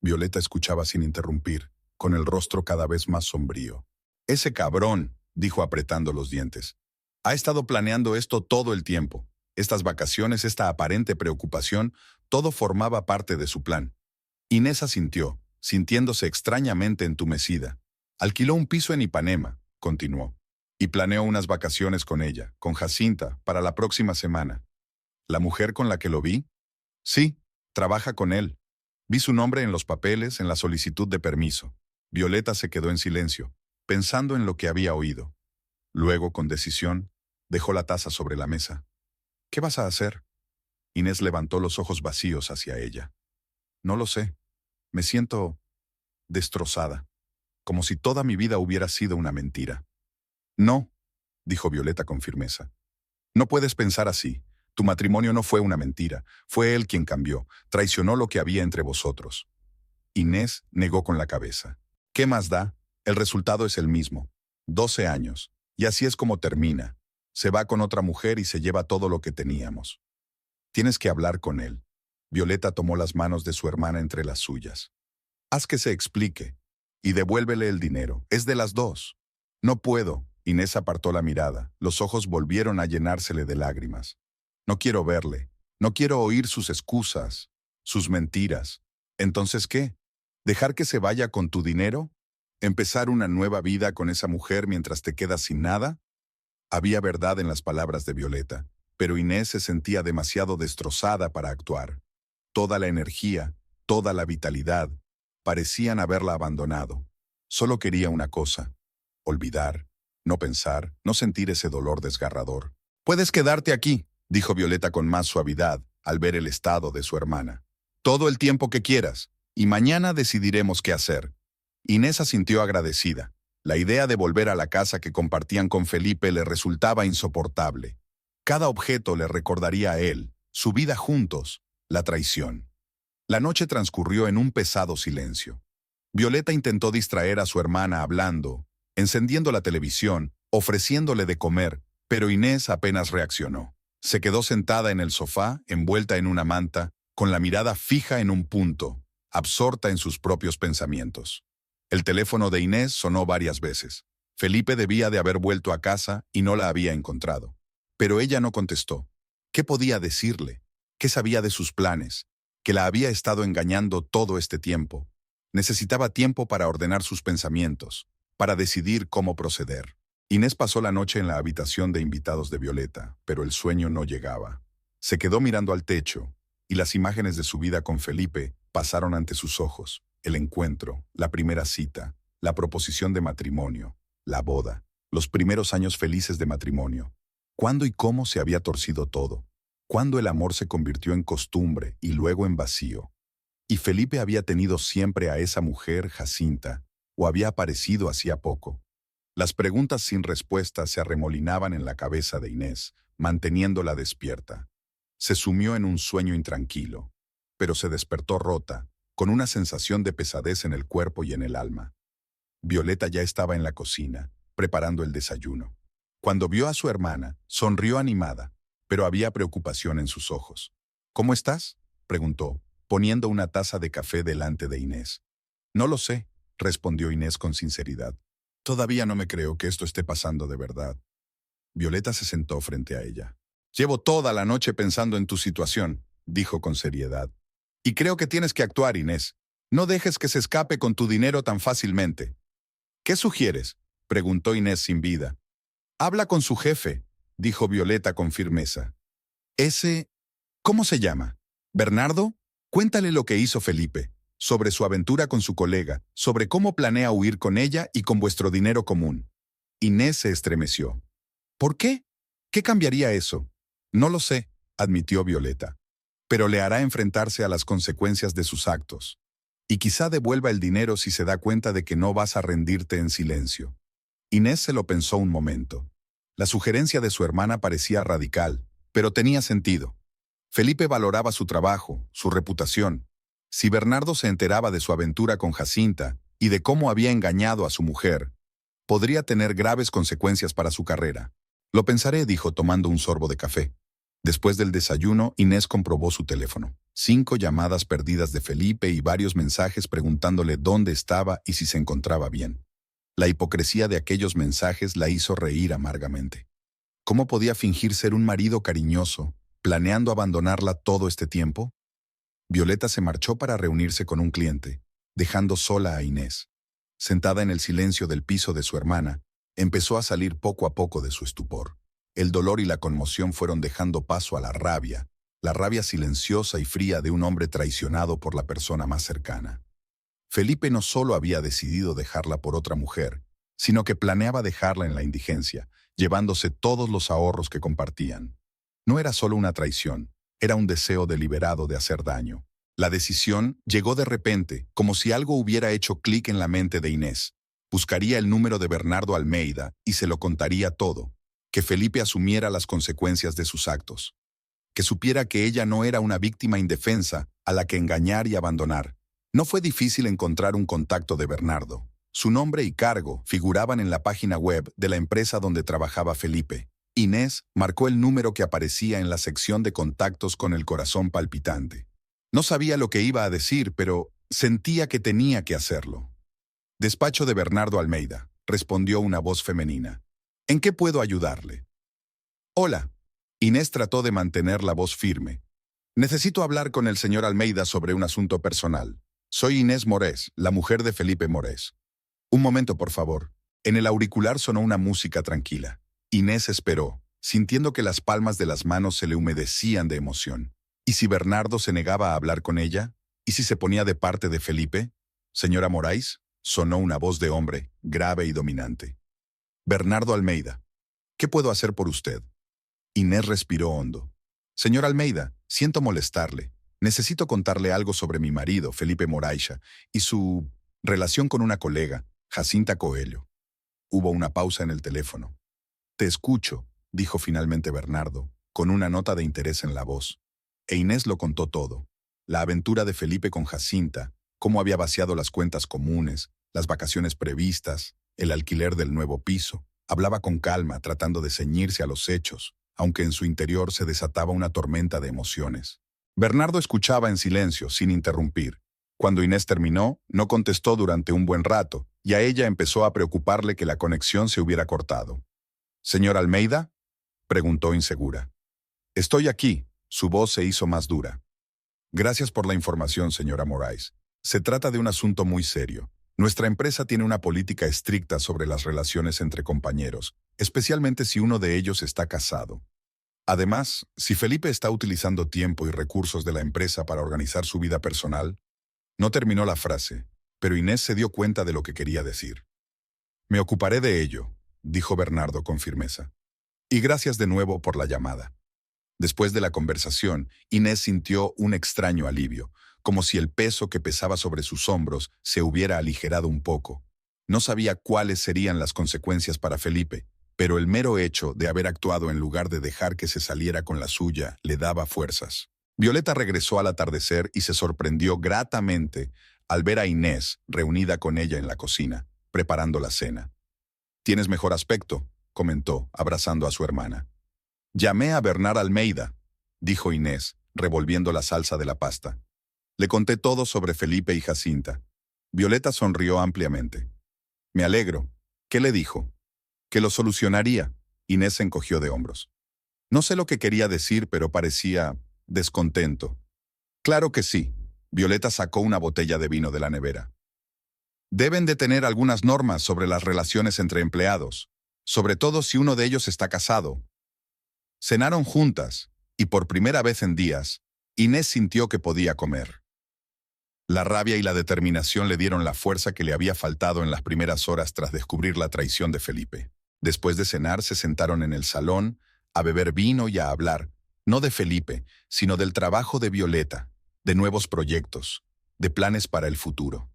Violeta escuchaba sin interrumpir, con el rostro cada vez más sombrío. «Ese cabrón», dijo apretando los dientes. «Ha estado planeando esto todo el tiempo. Estas vacaciones, esta aparente preocupación, todo formaba parte de su plan». Inés asintió, sintiéndose extrañamente entumecida. «Alquiló un piso en Ipanema», continuó, «y planeó unas vacaciones con ella, con Jacinta, para la próxima semana». «¿La mujer con la que lo vi?» «Sí, trabaja con él. Vi su nombre en los papeles, en la solicitud de permiso». Violeta se quedó en silencio, pensando en lo que había oído. Luego, con decisión, dejó la taza sobre la mesa. «¿Qué vas a hacer?» Inés levantó los ojos vacíos hacia ella. «No lo sé. Me siento destrozada, como si toda mi vida hubiera sido una mentira». «No», dijo Violeta con firmeza. «No puedes pensar así. Tu matrimonio no fue una mentira. Fue él quien cambió. Traicionó lo que había entre vosotros. Inés negó con la cabeza. ¿Qué más da? El resultado es el mismo. 12 años. Y así es como termina. Se va con otra mujer y se lleva todo lo que teníamos. Tienes que hablar con él. Violeta tomó las manos de su hermana entre las suyas. Haz que se explique. Y devuélvele el dinero. Es de las dos. No puedo. Inés apartó la mirada. Los ojos volvieron a llenársele de lágrimas. No quiero verle. No quiero oír sus excusas, sus mentiras. ¿Entonces qué? ¿Dejar que se vaya con tu dinero? ¿Empezar una nueva vida con esa mujer mientras te quedas sin nada? Había verdad en las palabras de Violeta, pero Inés se sentía demasiado destrozada para actuar. Toda la energía, toda la vitalidad, parecían haberla abandonado. Solo quería una cosa: olvidar, no pensar, no sentir ese dolor desgarrador. «Puedes quedarte aquí», dijo Violeta con más suavidad al ver el estado de su hermana. «Todo el tiempo que quieras, y mañana decidiremos qué hacer». Inés asintió agradecida. La idea de volver a la casa que compartían con Felipe le resultaba insoportable. Cada objeto le recordaría a él, su vida juntos, la traición. La noche transcurrió en un pesado silencio. Violeta intentó distraer a su hermana hablando, encendiendo la televisión, ofreciéndole de comer, pero Inés apenas reaccionó. Se quedó sentada en el sofá, envuelta en una manta, con la mirada fija en un punto, absorta en sus propios pensamientos. El teléfono de Inés sonó varias veces. Felipe debía de haber vuelto a casa y no la había encontrado. Pero ella no contestó. ¿Qué podía decirle? ¿Qué sabía de sus planes? Que la había estado engañando todo este tiempo. Necesitaba tiempo para ordenar sus pensamientos, para decidir cómo proceder. Inés pasó la noche en la habitación de invitados de Violeta, pero el sueño no llegaba. Se quedó mirando al techo, y las imágenes de su vida con Felipe pasaron ante sus ojos. El encuentro, la primera cita, la proposición de matrimonio, la boda, los primeros años felices de matrimonio. ¿Cuándo y cómo se había torcido todo? ¿Cuándo el amor se convirtió en costumbre y luego en vacío? ¿Y Felipe había tenido siempre a esa mujer, Jacinta, o había aparecido hacía poco? Las preguntas sin respuesta se arremolinaban en la cabeza de Inés, manteniéndola despierta. Se sumió en un sueño intranquilo, pero se despertó rota, con una sensación de pesadez en el cuerpo y en el alma. Violeta ya estaba en la cocina, preparando el desayuno. Cuando vio a su hermana, sonrió animada, pero había preocupación en sus ojos. «¿Cómo estás?», preguntó, poniendo una taza de café delante de Inés. «No lo sé», respondió Inés con sinceridad. «Todavía no me creo que esto esté pasando de verdad». Violeta se sentó frente a ella. «Llevo toda la noche pensando en tu situación», dijo con seriedad. «Y creo que tienes que actuar, Inés. No dejes que se escape con tu dinero tan fácilmente». «¿Qué sugieres?», preguntó Inés sin vida. «Habla con su jefe», dijo Violeta con firmeza. «Ese... ¿cómo se llama? ¿Bernardo? Cuéntale lo que hizo Felipe, sobre su aventura con su colega, sobre cómo planea huir con ella y con vuestro dinero común». Inés se estremeció. «¿Por qué? ¿Qué cambiaría eso?» «No lo sé», admitió Violeta. «Pero le hará enfrentarse a las consecuencias de sus actos. Y quizá devuelva el dinero si se da cuenta de que no vas a rendirte en silencio». Inés se lo pensó un momento. La sugerencia de su hermana parecía radical, pero tenía sentido. Felipe valoraba su trabajo, su reputación. Si Bernardo se enteraba de su aventura con Jacinta y de cómo había engañado a su mujer, podría tener graves consecuencias para su carrera. «Lo pensaré», dijo tomando un sorbo de café. Después del desayuno, Inés comprobó su teléfono. 5 llamadas perdidas de Felipe y varios mensajes preguntándole dónde estaba y si se encontraba bien. La hipocresía de aquellos mensajes la hizo reír amargamente. ¿Cómo podía fingir ser un marido cariñoso, planeando abandonarla todo este tiempo? Violeta se marchó para reunirse con un cliente, dejando sola a Inés. Sentada en el silencio del piso de su hermana, empezó a salir poco a poco de su estupor. El dolor y la conmoción fueron dejando paso a la rabia silenciosa y fría de un hombre traicionado por la persona más cercana. Felipe no solo había decidido dejarla por otra mujer, sino que planeaba dejarla en la indigencia, llevándose todos los ahorros que compartían. No era solo una traición, era un deseo deliberado de hacer daño. La decisión llegó de repente, como si algo hubiera hecho clic en la mente de Inés. Buscaría el número de Bernardo Almeida y se lo contaría todo, que Felipe asumiera las consecuencias de sus actos. que supiera que ella no era una víctima indefensa a la que engañar y abandonar. No fue difícil encontrar un contacto de Bernardo. Su nombre y cargo figuraban en la página web de la empresa donde trabajaba Felipe. Inés marcó el número que aparecía en la sección de contactos con el corazón palpitante. No sabía lo que iba a decir, pero sentía que tenía que hacerlo. Despacho de Bernardo Almeida, respondió una voz femenina. ¿En qué puedo ayudarle? Hola. Inés trató de mantener la voz firme. Necesito hablar con el señor Almeida sobre un asunto personal. Soy Inés Morés, la mujer de Felipe Morés. Un momento, por favor. En el auricular sonó una música tranquila. Inés esperó, sintiendo que las palmas de las manos se le humedecían de emoción. ¿Y si Bernardo se negaba a hablar con ella? ¿Y si se ponía de parte de Felipe? Señora Moraes, sonó una voz de hombre, grave y dominante. Bernardo Almeida. ¿Qué puedo hacer por usted? Inés respiró hondo. Señor Almeida, siento molestarle. Necesito contarle algo sobre mi marido, Felipe Moraixa, y su relación con una colega, Jacinta Coelho. Hubo una pausa en el teléfono. Te escucho, dijo finalmente Bernardo, con una nota de interés en la voz. E Inés lo contó todo. La aventura de Felipe con Jacinta, cómo había vaciado las cuentas comunes, las vacaciones previstas, el alquiler del nuevo piso. Hablaba con calma, tratando de ceñirse a los hechos, aunque en su interior se desataba una tormenta de emociones. Bernardo escuchaba en silencio, sin interrumpir. Cuando Inés terminó, no contestó durante un buen rato, y a ella empezó a preocuparle que la conexión se hubiera cortado. «¿Señor Almeida?», preguntó insegura. «Estoy aquí», su voz se hizo más dura. «Gracias por la información, señora Moraes. Se trata de un asunto muy serio. Nuestra empresa tiene una política estricta sobre las relaciones entre compañeros, especialmente si uno de ellos está casado. Además, si Felipe está utilizando tiempo y recursos de la empresa para organizar su vida personal». No terminó la frase, pero Inés se dio cuenta de lo que quería decir. «Me ocuparé de ello», dijo Bernardo con firmeza. «Y gracias de nuevo por la llamada». Después de la conversación, Inés sintió un extraño alivio, como si el peso que pesaba sobre sus hombros se hubiera aligerado un poco. No sabía cuáles serían las consecuencias para Felipe, pero el mero hecho de haber actuado en lugar de dejar que se saliera con la suya le daba fuerzas. Violeta regresó al atardecer y se sorprendió gratamente al ver a Inés reunida con ella en la cocina, preparando la cena. «Tienes mejor aspecto», comentó, abrazando a su hermana. «Llamé a Bernard Almeida», dijo Inés, revolviendo la salsa de la pasta. «Le conté todo sobre Felipe y Jacinta». Violeta sonrió ampliamente. «Me alegro». «¿Qué le dijo?» «Que lo solucionaría». Inés se encogió de hombros. No sé lo que quería decir, pero parecía descontento. «Claro que sí». Violeta sacó una botella de vino de la nevera. «Deben de tener algunas normas sobre las relaciones entre empleados, sobre todo si uno de ellos está casado». Cenaron juntas, y por primera vez en días, Inés sintió que podía comer. La rabia y la determinación le dieron la fuerza que le había faltado en las primeras horas tras descubrir la traición de Felipe. Después de cenar se sentaron en el salón, a beber vino y a hablar, no de Felipe, sino del trabajo de Violeta, de nuevos proyectos, de planes para el futuro.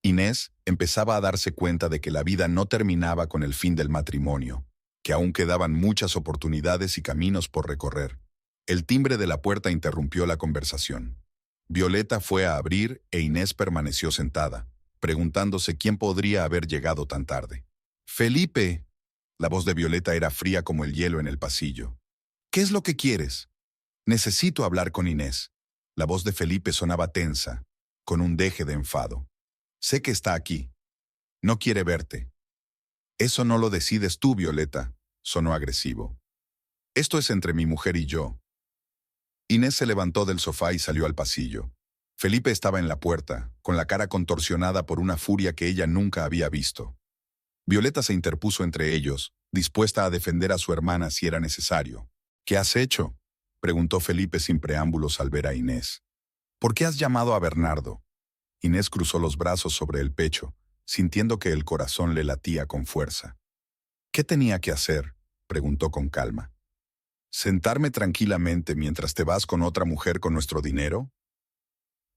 Inés empezaba a darse cuenta de que la vida no terminaba con el fin del matrimonio, que aún quedaban muchas oportunidades y caminos por recorrer. El timbre de la puerta interrumpió la conversación. Violeta fue a abrir e Inés permaneció sentada, preguntándose quién podría haber llegado tan tarde. «Felipe». La voz de Violeta era fría como el hielo en el pasillo. «¿Qué es lo que quieres?» «Necesito hablar con Inés». La voz de Felipe sonaba tensa, con un deje de enfado. «Sé que está aquí. No quiere verte». «Eso no lo decides tú, Violeta», sonó agresivo. «Esto es entre mi mujer y yo». Inés se levantó del sofá y salió al pasillo. Felipe estaba en la puerta, con la cara contorsionada por una furia que ella nunca había visto. Violeta se interpuso entre ellos, dispuesta a defender a su hermana si era necesario. «¿Qué has hecho?», preguntó Felipe sin preámbulos al ver a Inés. «¿Por qué has llamado a Bernardo?». Inés cruzó los brazos sobre el pecho, sintiendo que el corazón le latía con fuerza. «¿Qué tenía que hacer?», preguntó con calma. «¿Sentarme tranquilamente mientras te vas con otra mujer con nuestro dinero?».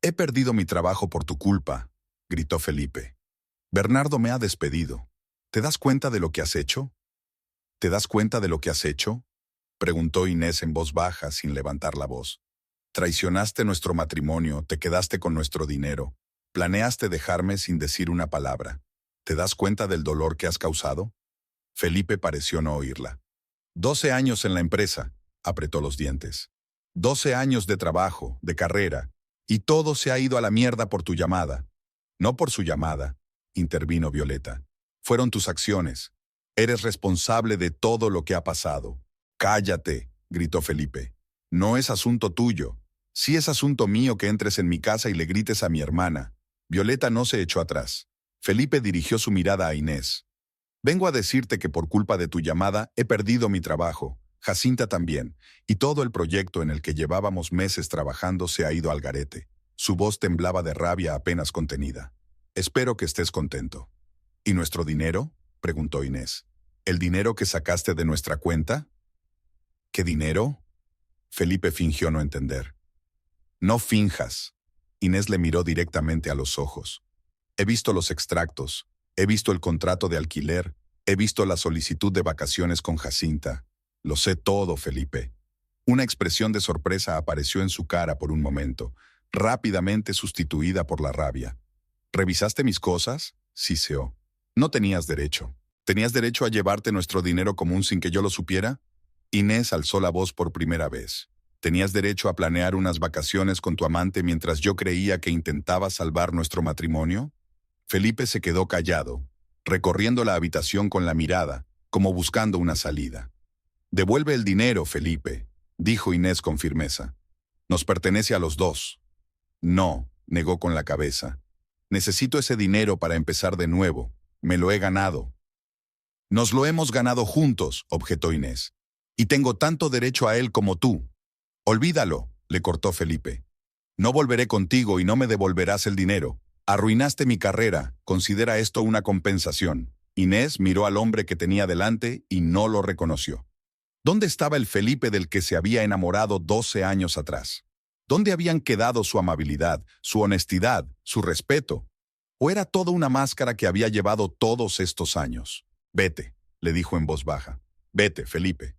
«He perdido mi trabajo por tu culpa», gritó Felipe. «Bernardo me ha despedido. ¿Te das cuenta de lo que has hecho? ¿Te das cuenta de lo que has hecho?». Preguntó Inés en voz baja, sin levantar la voz. Traicionaste nuestro matrimonio, te quedaste con nuestro dinero. Planeaste dejarme sin decir una palabra. ¿Te das cuenta del dolor que has causado? Felipe pareció no oírla. 12 años en la empresa, apretó los dientes. 12 años de trabajo, de carrera, y todo se ha ido a la mierda por tu llamada. No por su llamada, intervino Violeta. Fueron tus acciones. Eres responsable de todo lo que ha pasado. Cállate, gritó Felipe. No es asunto tuyo. Sí es asunto mío que entres en mi casa y le grites a mi hermana. Violeta no se echó atrás. Felipe dirigió su mirada a Inés. Vengo a decirte que por culpa de tu llamada he perdido mi trabajo, Jacinta también, y todo el proyecto en el que llevábamos meses trabajando se ha ido al garete. Su voz temblaba de rabia apenas contenida. Espero que estés contento. ¿Y nuestro dinero?, preguntó Inés. ¿El dinero que sacaste de nuestra cuenta? ¿Qué dinero? Felipe fingió no entender. No finjas. Inés le miró directamente a los ojos. He visto los extractos, he visto el contrato de alquiler, he visto la solicitud de vacaciones con Jacinta. Lo sé todo, Felipe. Una expresión de sorpresa apareció en su cara por un momento, rápidamente sustituida por la rabia. ¿Revisaste mis cosas? Siseó. No tenías derecho. ¿Tenías derecho a llevarte nuestro dinero común sin que yo lo supiera? Inés alzó la voz por primera vez. ¿Tenías derecho a planear unas vacaciones con tu amante mientras yo creía que intentabas salvar nuestro matrimonio? Felipe se quedó callado, recorriendo la habitación con la mirada, como buscando una salida. «Devuelve el dinero, Felipe», dijo Inés con firmeza. «Nos pertenece a los dos». «No», negó con la cabeza. «Necesito ese dinero para empezar de nuevo. Me lo he ganado». «Nos lo hemos ganado juntos», objetó Inés. «Y tengo tanto derecho a él como tú». «Olvídalo», le cortó Felipe. «No volveré contigo y no me devolverás el dinero. Arruinaste mi carrera, considera esto una compensación». Inés miró al hombre que tenía delante y no lo reconoció. ¿Dónde estaba el Felipe del que se había enamorado 12 años atrás? ¿Dónde habían quedado su amabilidad, su honestidad, su respeto? ¿O era toda una máscara que había llevado todos estos años? «Vete», le dijo en voz baja. «Vete, Felipe».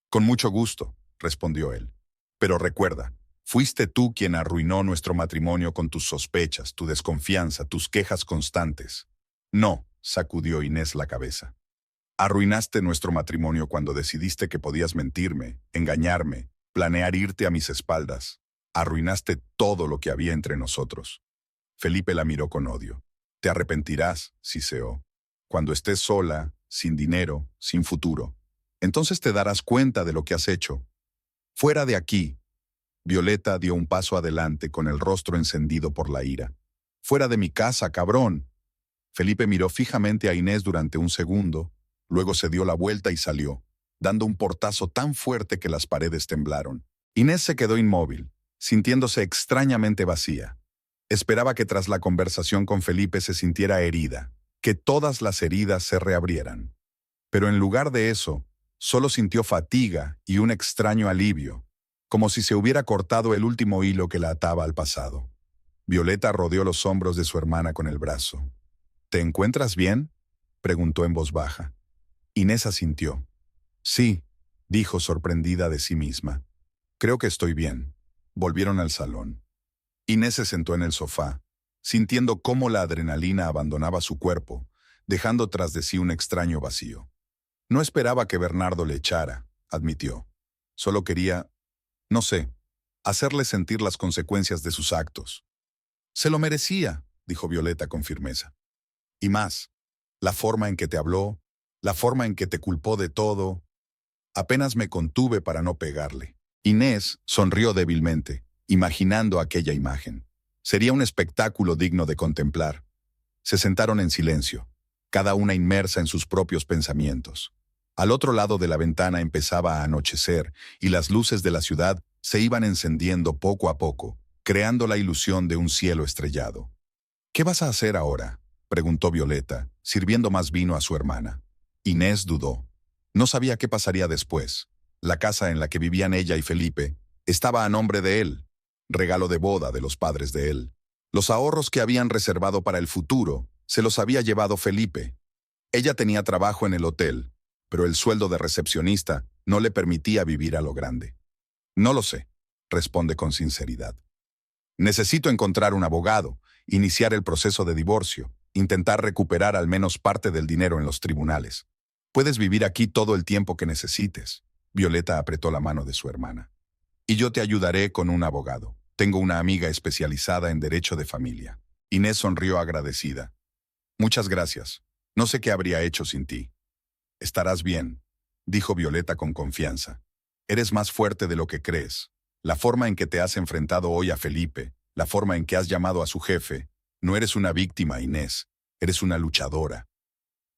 «Con mucho gusto», respondió él. «Pero recuerda, fuiste tú quien arruinó nuestro matrimonio con tus sospechas, tu desconfianza, tus quejas constantes». «No», sacudió Inés la cabeza. «Arruinaste nuestro matrimonio cuando decidiste que podías mentirme, engañarme, planear irte a mis espaldas. Arruinaste todo lo que había entre nosotros». Felipe la miró con odio. «Te arrepentirás», siseó. «Cuando estés sola, sin dinero, sin futuro. Entonces te darás cuenta de lo que has hecho. Fuera de aquí». Violeta dio un paso adelante con el rostro encendido por la ira. «Fuera de mi casa, cabrón». Felipe miró fijamente a Inés durante un segundo, luego se dio la vuelta y salió, dando un portazo tan fuerte que las paredes temblaron. Inés se quedó inmóvil, sintiéndose extrañamente vacía. Esperaba que tras la conversación con Felipe se sintiera herida, que todas las heridas se reabrieran. Pero en lugar de eso, solo sintió fatiga y un extraño alivio, como si se hubiera cortado el último hilo que la ataba al pasado. Violeta rodeó los hombros de su hermana con el brazo. «¿Te encuentras bien?», preguntó en voz baja. Inés asintió. «Sí», dijo sorprendida de sí misma. «Creo que estoy bien». Volvieron al salón. Inés se sentó en el sofá, sintiendo cómo la adrenalina abandonaba su cuerpo, dejando tras de sí un extraño vacío. No esperaba que Bernardo le echara, admitió. Solo quería, no sé, hacerle sentir las consecuencias de sus actos. «Se lo merecía», dijo Violeta con firmeza. «Y más, la forma en que te habló, la forma en que te culpó de todo». Apenas me contuve para no pegarle. Inés sonrió débilmente, imaginando aquella imagen. Sería un espectáculo digno de contemplar. Se sentaron en silencio, cada una inmersa en sus propios pensamientos. Al otro lado de la ventana empezaba a anochecer y las luces de la ciudad se iban encendiendo poco a poco, creando la ilusión de un cielo estrellado. «¿Qué vas a hacer ahora?», preguntó Violeta, sirviendo más vino a su hermana. Inés dudó. No sabía qué pasaría después. La casa en la que vivían ella y Felipe estaba a nombre de él, regalo de boda de los padres de él. Los ahorros que habían reservado para el futuro se los había llevado Felipe. Ella tenía trabajo en el hotel, pero el sueldo de recepcionista no le permitía vivir a lo grande. No lo sé, responde con sinceridad. Necesito encontrar un abogado, iniciar el proceso de divorcio, intentar recuperar al menos parte del dinero en los tribunales. Puedes vivir aquí todo el tiempo que necesites. Violeta apretó la mano de su hermana. Y yo te ayudaré con un abogado. Tengo una amiga especializada en derecho de familia. Inés sonrió agradecida. Muchas gracias. No sé qué habría hecho sin ti. Estarás bien, dijo Violeta con confianza. Eres más fuerte de lo que crees. La forma en que te has enfrentado hoy a Felipe, la forma en que has llamado a su jefe, no eres una víctima, Inés. Eres una luchadora.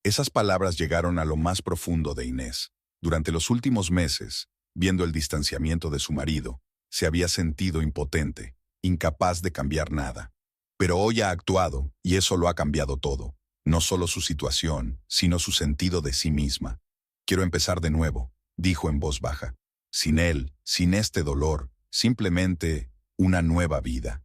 Esas palabras llegaron a lo más profundo de Inés. Durante los últimos meses, viendo el distanciamiento de su marido, se había sentido impotente, incapaz de cambiar nada. Pero hoy ha actuado, y eso lo ha cambiado todo. No solo su situación, sino su sentido de sí misma. Quiero empezar de nuevo, dijo en voz baja. Sin él, sin este dolor, simplemente una nueva vida.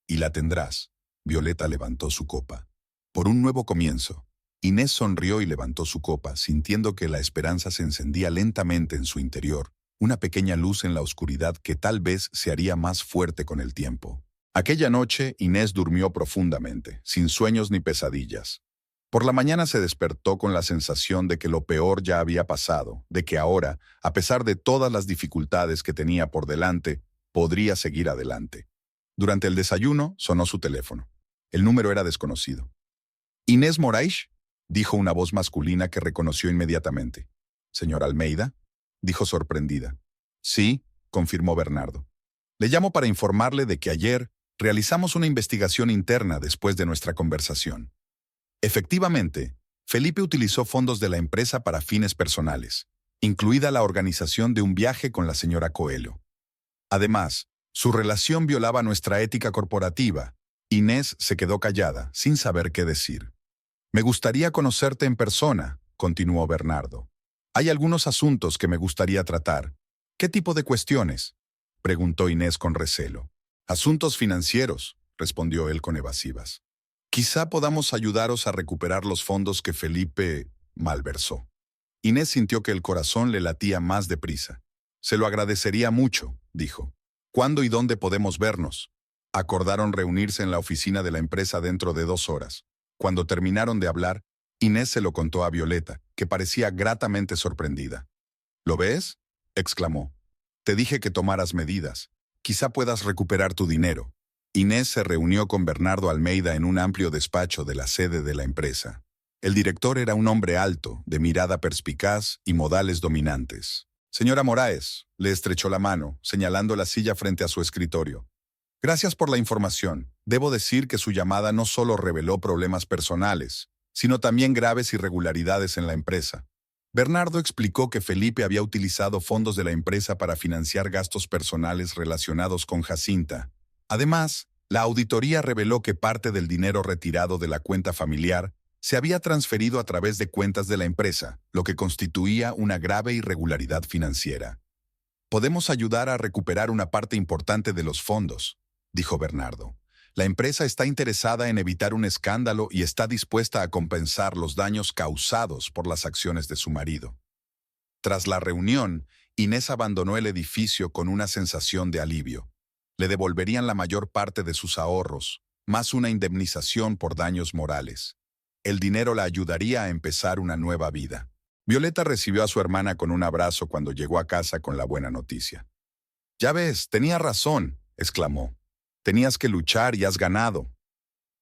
Y la tendrás. Violeta levantó su copa. Por un nuevo comienzo. Inés sonrió y levantó su copa, sintiendo que la esperanza se encendía lentamente en su interior, una pequeña luz en la oscuridad que tal vez se haría más fuerte con el tiempo. Aquella noche, Inés durmió profundamente, sin sueños ni pesadillas. Por la mañana se despertó con la sensación de que lo peor ya había pasado, de que ahora, a pesar de todas las dificultades que tenía por delante, podría seguir adelante. Durante el desayuno, sonó su teléfono. El número era desconocido. «¿Inés Moraes?», dijo una voz masculina que reconoció inmediatamente. «¿Señor Almeida?», dijo sorprendida. «Sí», confirmó Bernardo. «Le llamo para informarle de que ayer realizamos una investigación interna después de nuestra conversación. Efectivamente, Felipe utilizó fondos de la empresa para fines personales, incluida la organización de un viaje con la señora Coelho. Además, su relación violaba nuestra ética corporativa». Inés se quedó callada, sin saber qué decir. «Me gustaría conocerte en persona», continuó Bernardo. «Hay algunos asuntos que me gustaría tratar». «¿Qué tipo de cuestiones?», preguntó Inés con recelo. «Asuntos financieros», respondió él con evasivas. «Quizá podamos ayudaros a recuperar los fondos que Felipe malversó». Inés sintió que el corazón le latía más deprisa. «Se lo agradecería mucho», dijo. «¿Cuándo y dónde podemos vernos?». Acordaron reunirse en la oficina de la empresa dentro de 2 horas. Cuando terminaron de hablar, Inés se lo contó a Violeta, que parecía gratamente sorprendida. «¿Lo ves?», exclamó. «Te dije que tomaras medidas. Quizá puedas recuperar tu dinero». Inés se reunió con Bernardo Almeida en un amplio despacho de la sede de la empresa. El director era un hombre alto, de mirada perspicaz y modales dominantes. «Señora Moraes», le estrechó la mano, señalando la silla frente a su escritorio. «Gracias por la información. Debo decir que su llamada no solo reveló problemas personales, sino también graves irregularidades en la empresa». Bernardo explicó que Felipe había utilizado fondos de la empresa para financiar gastos personales relacionados con Jacinta. Además, la auditoría reveló que parte del dinero retirado de la cuenta familiar se había transferido a través de cuentas de la empresa, lo que constituía una grave irregularidad financiera. «Podemos ayudar a recuperar una parte importante de los fondos», dijo Bernardo. «La empresa está interesada en evitar un escándalo y está dispuesta a compensar los daños causados por las acciones de su marido». Tras la reunión, Inés abandonó el edificio con una sensación de alivio. Le devolverían la mayor parte de sus ahorros, más una indemnización por daños morales. El dinero la ayudaría a empezar una nueva vida. Violeta recibió a su hermana con un abrazo cuando llegó a casa con la buena noticia. «Ya ves, tenía razón», exclamó. «Tenías que luchar y has ganado».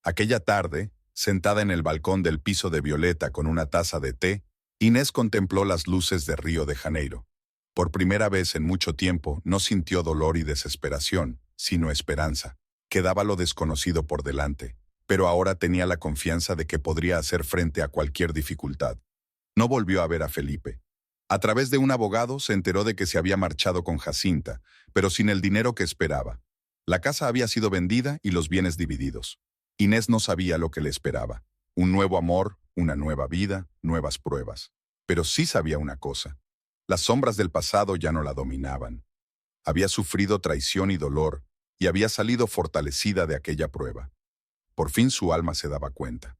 Aquella tarde, sentada en el balcón del piso de Violeta con una taza de té, Inés contempló las luces de Río de Janeiro. Por primera vez en mucho tiempo no sintió dolor y desesperación, sino esperanza. Quedaba lo desconocido por delante, pero ahora tenía la confianza de que podría hacer frente a cualquier dificultad. No volvió a ver a Felipe. A través de un abogado se enteró de que se había marchado con Jacinta, pero sin el dinero que esperaba. La casa había sido vendida y los bienes divididos. Inés no sabía lo que le esperaba. Un nuevo amor, una nueva vida, nuevas pruebas. Pero sí sabía una cosa. Las sombras del pasado ya no la dominaban. Había sufrido traición y dolor, y había salido fortalecida de aquella prueba. Por fin su alma se daba cuenta.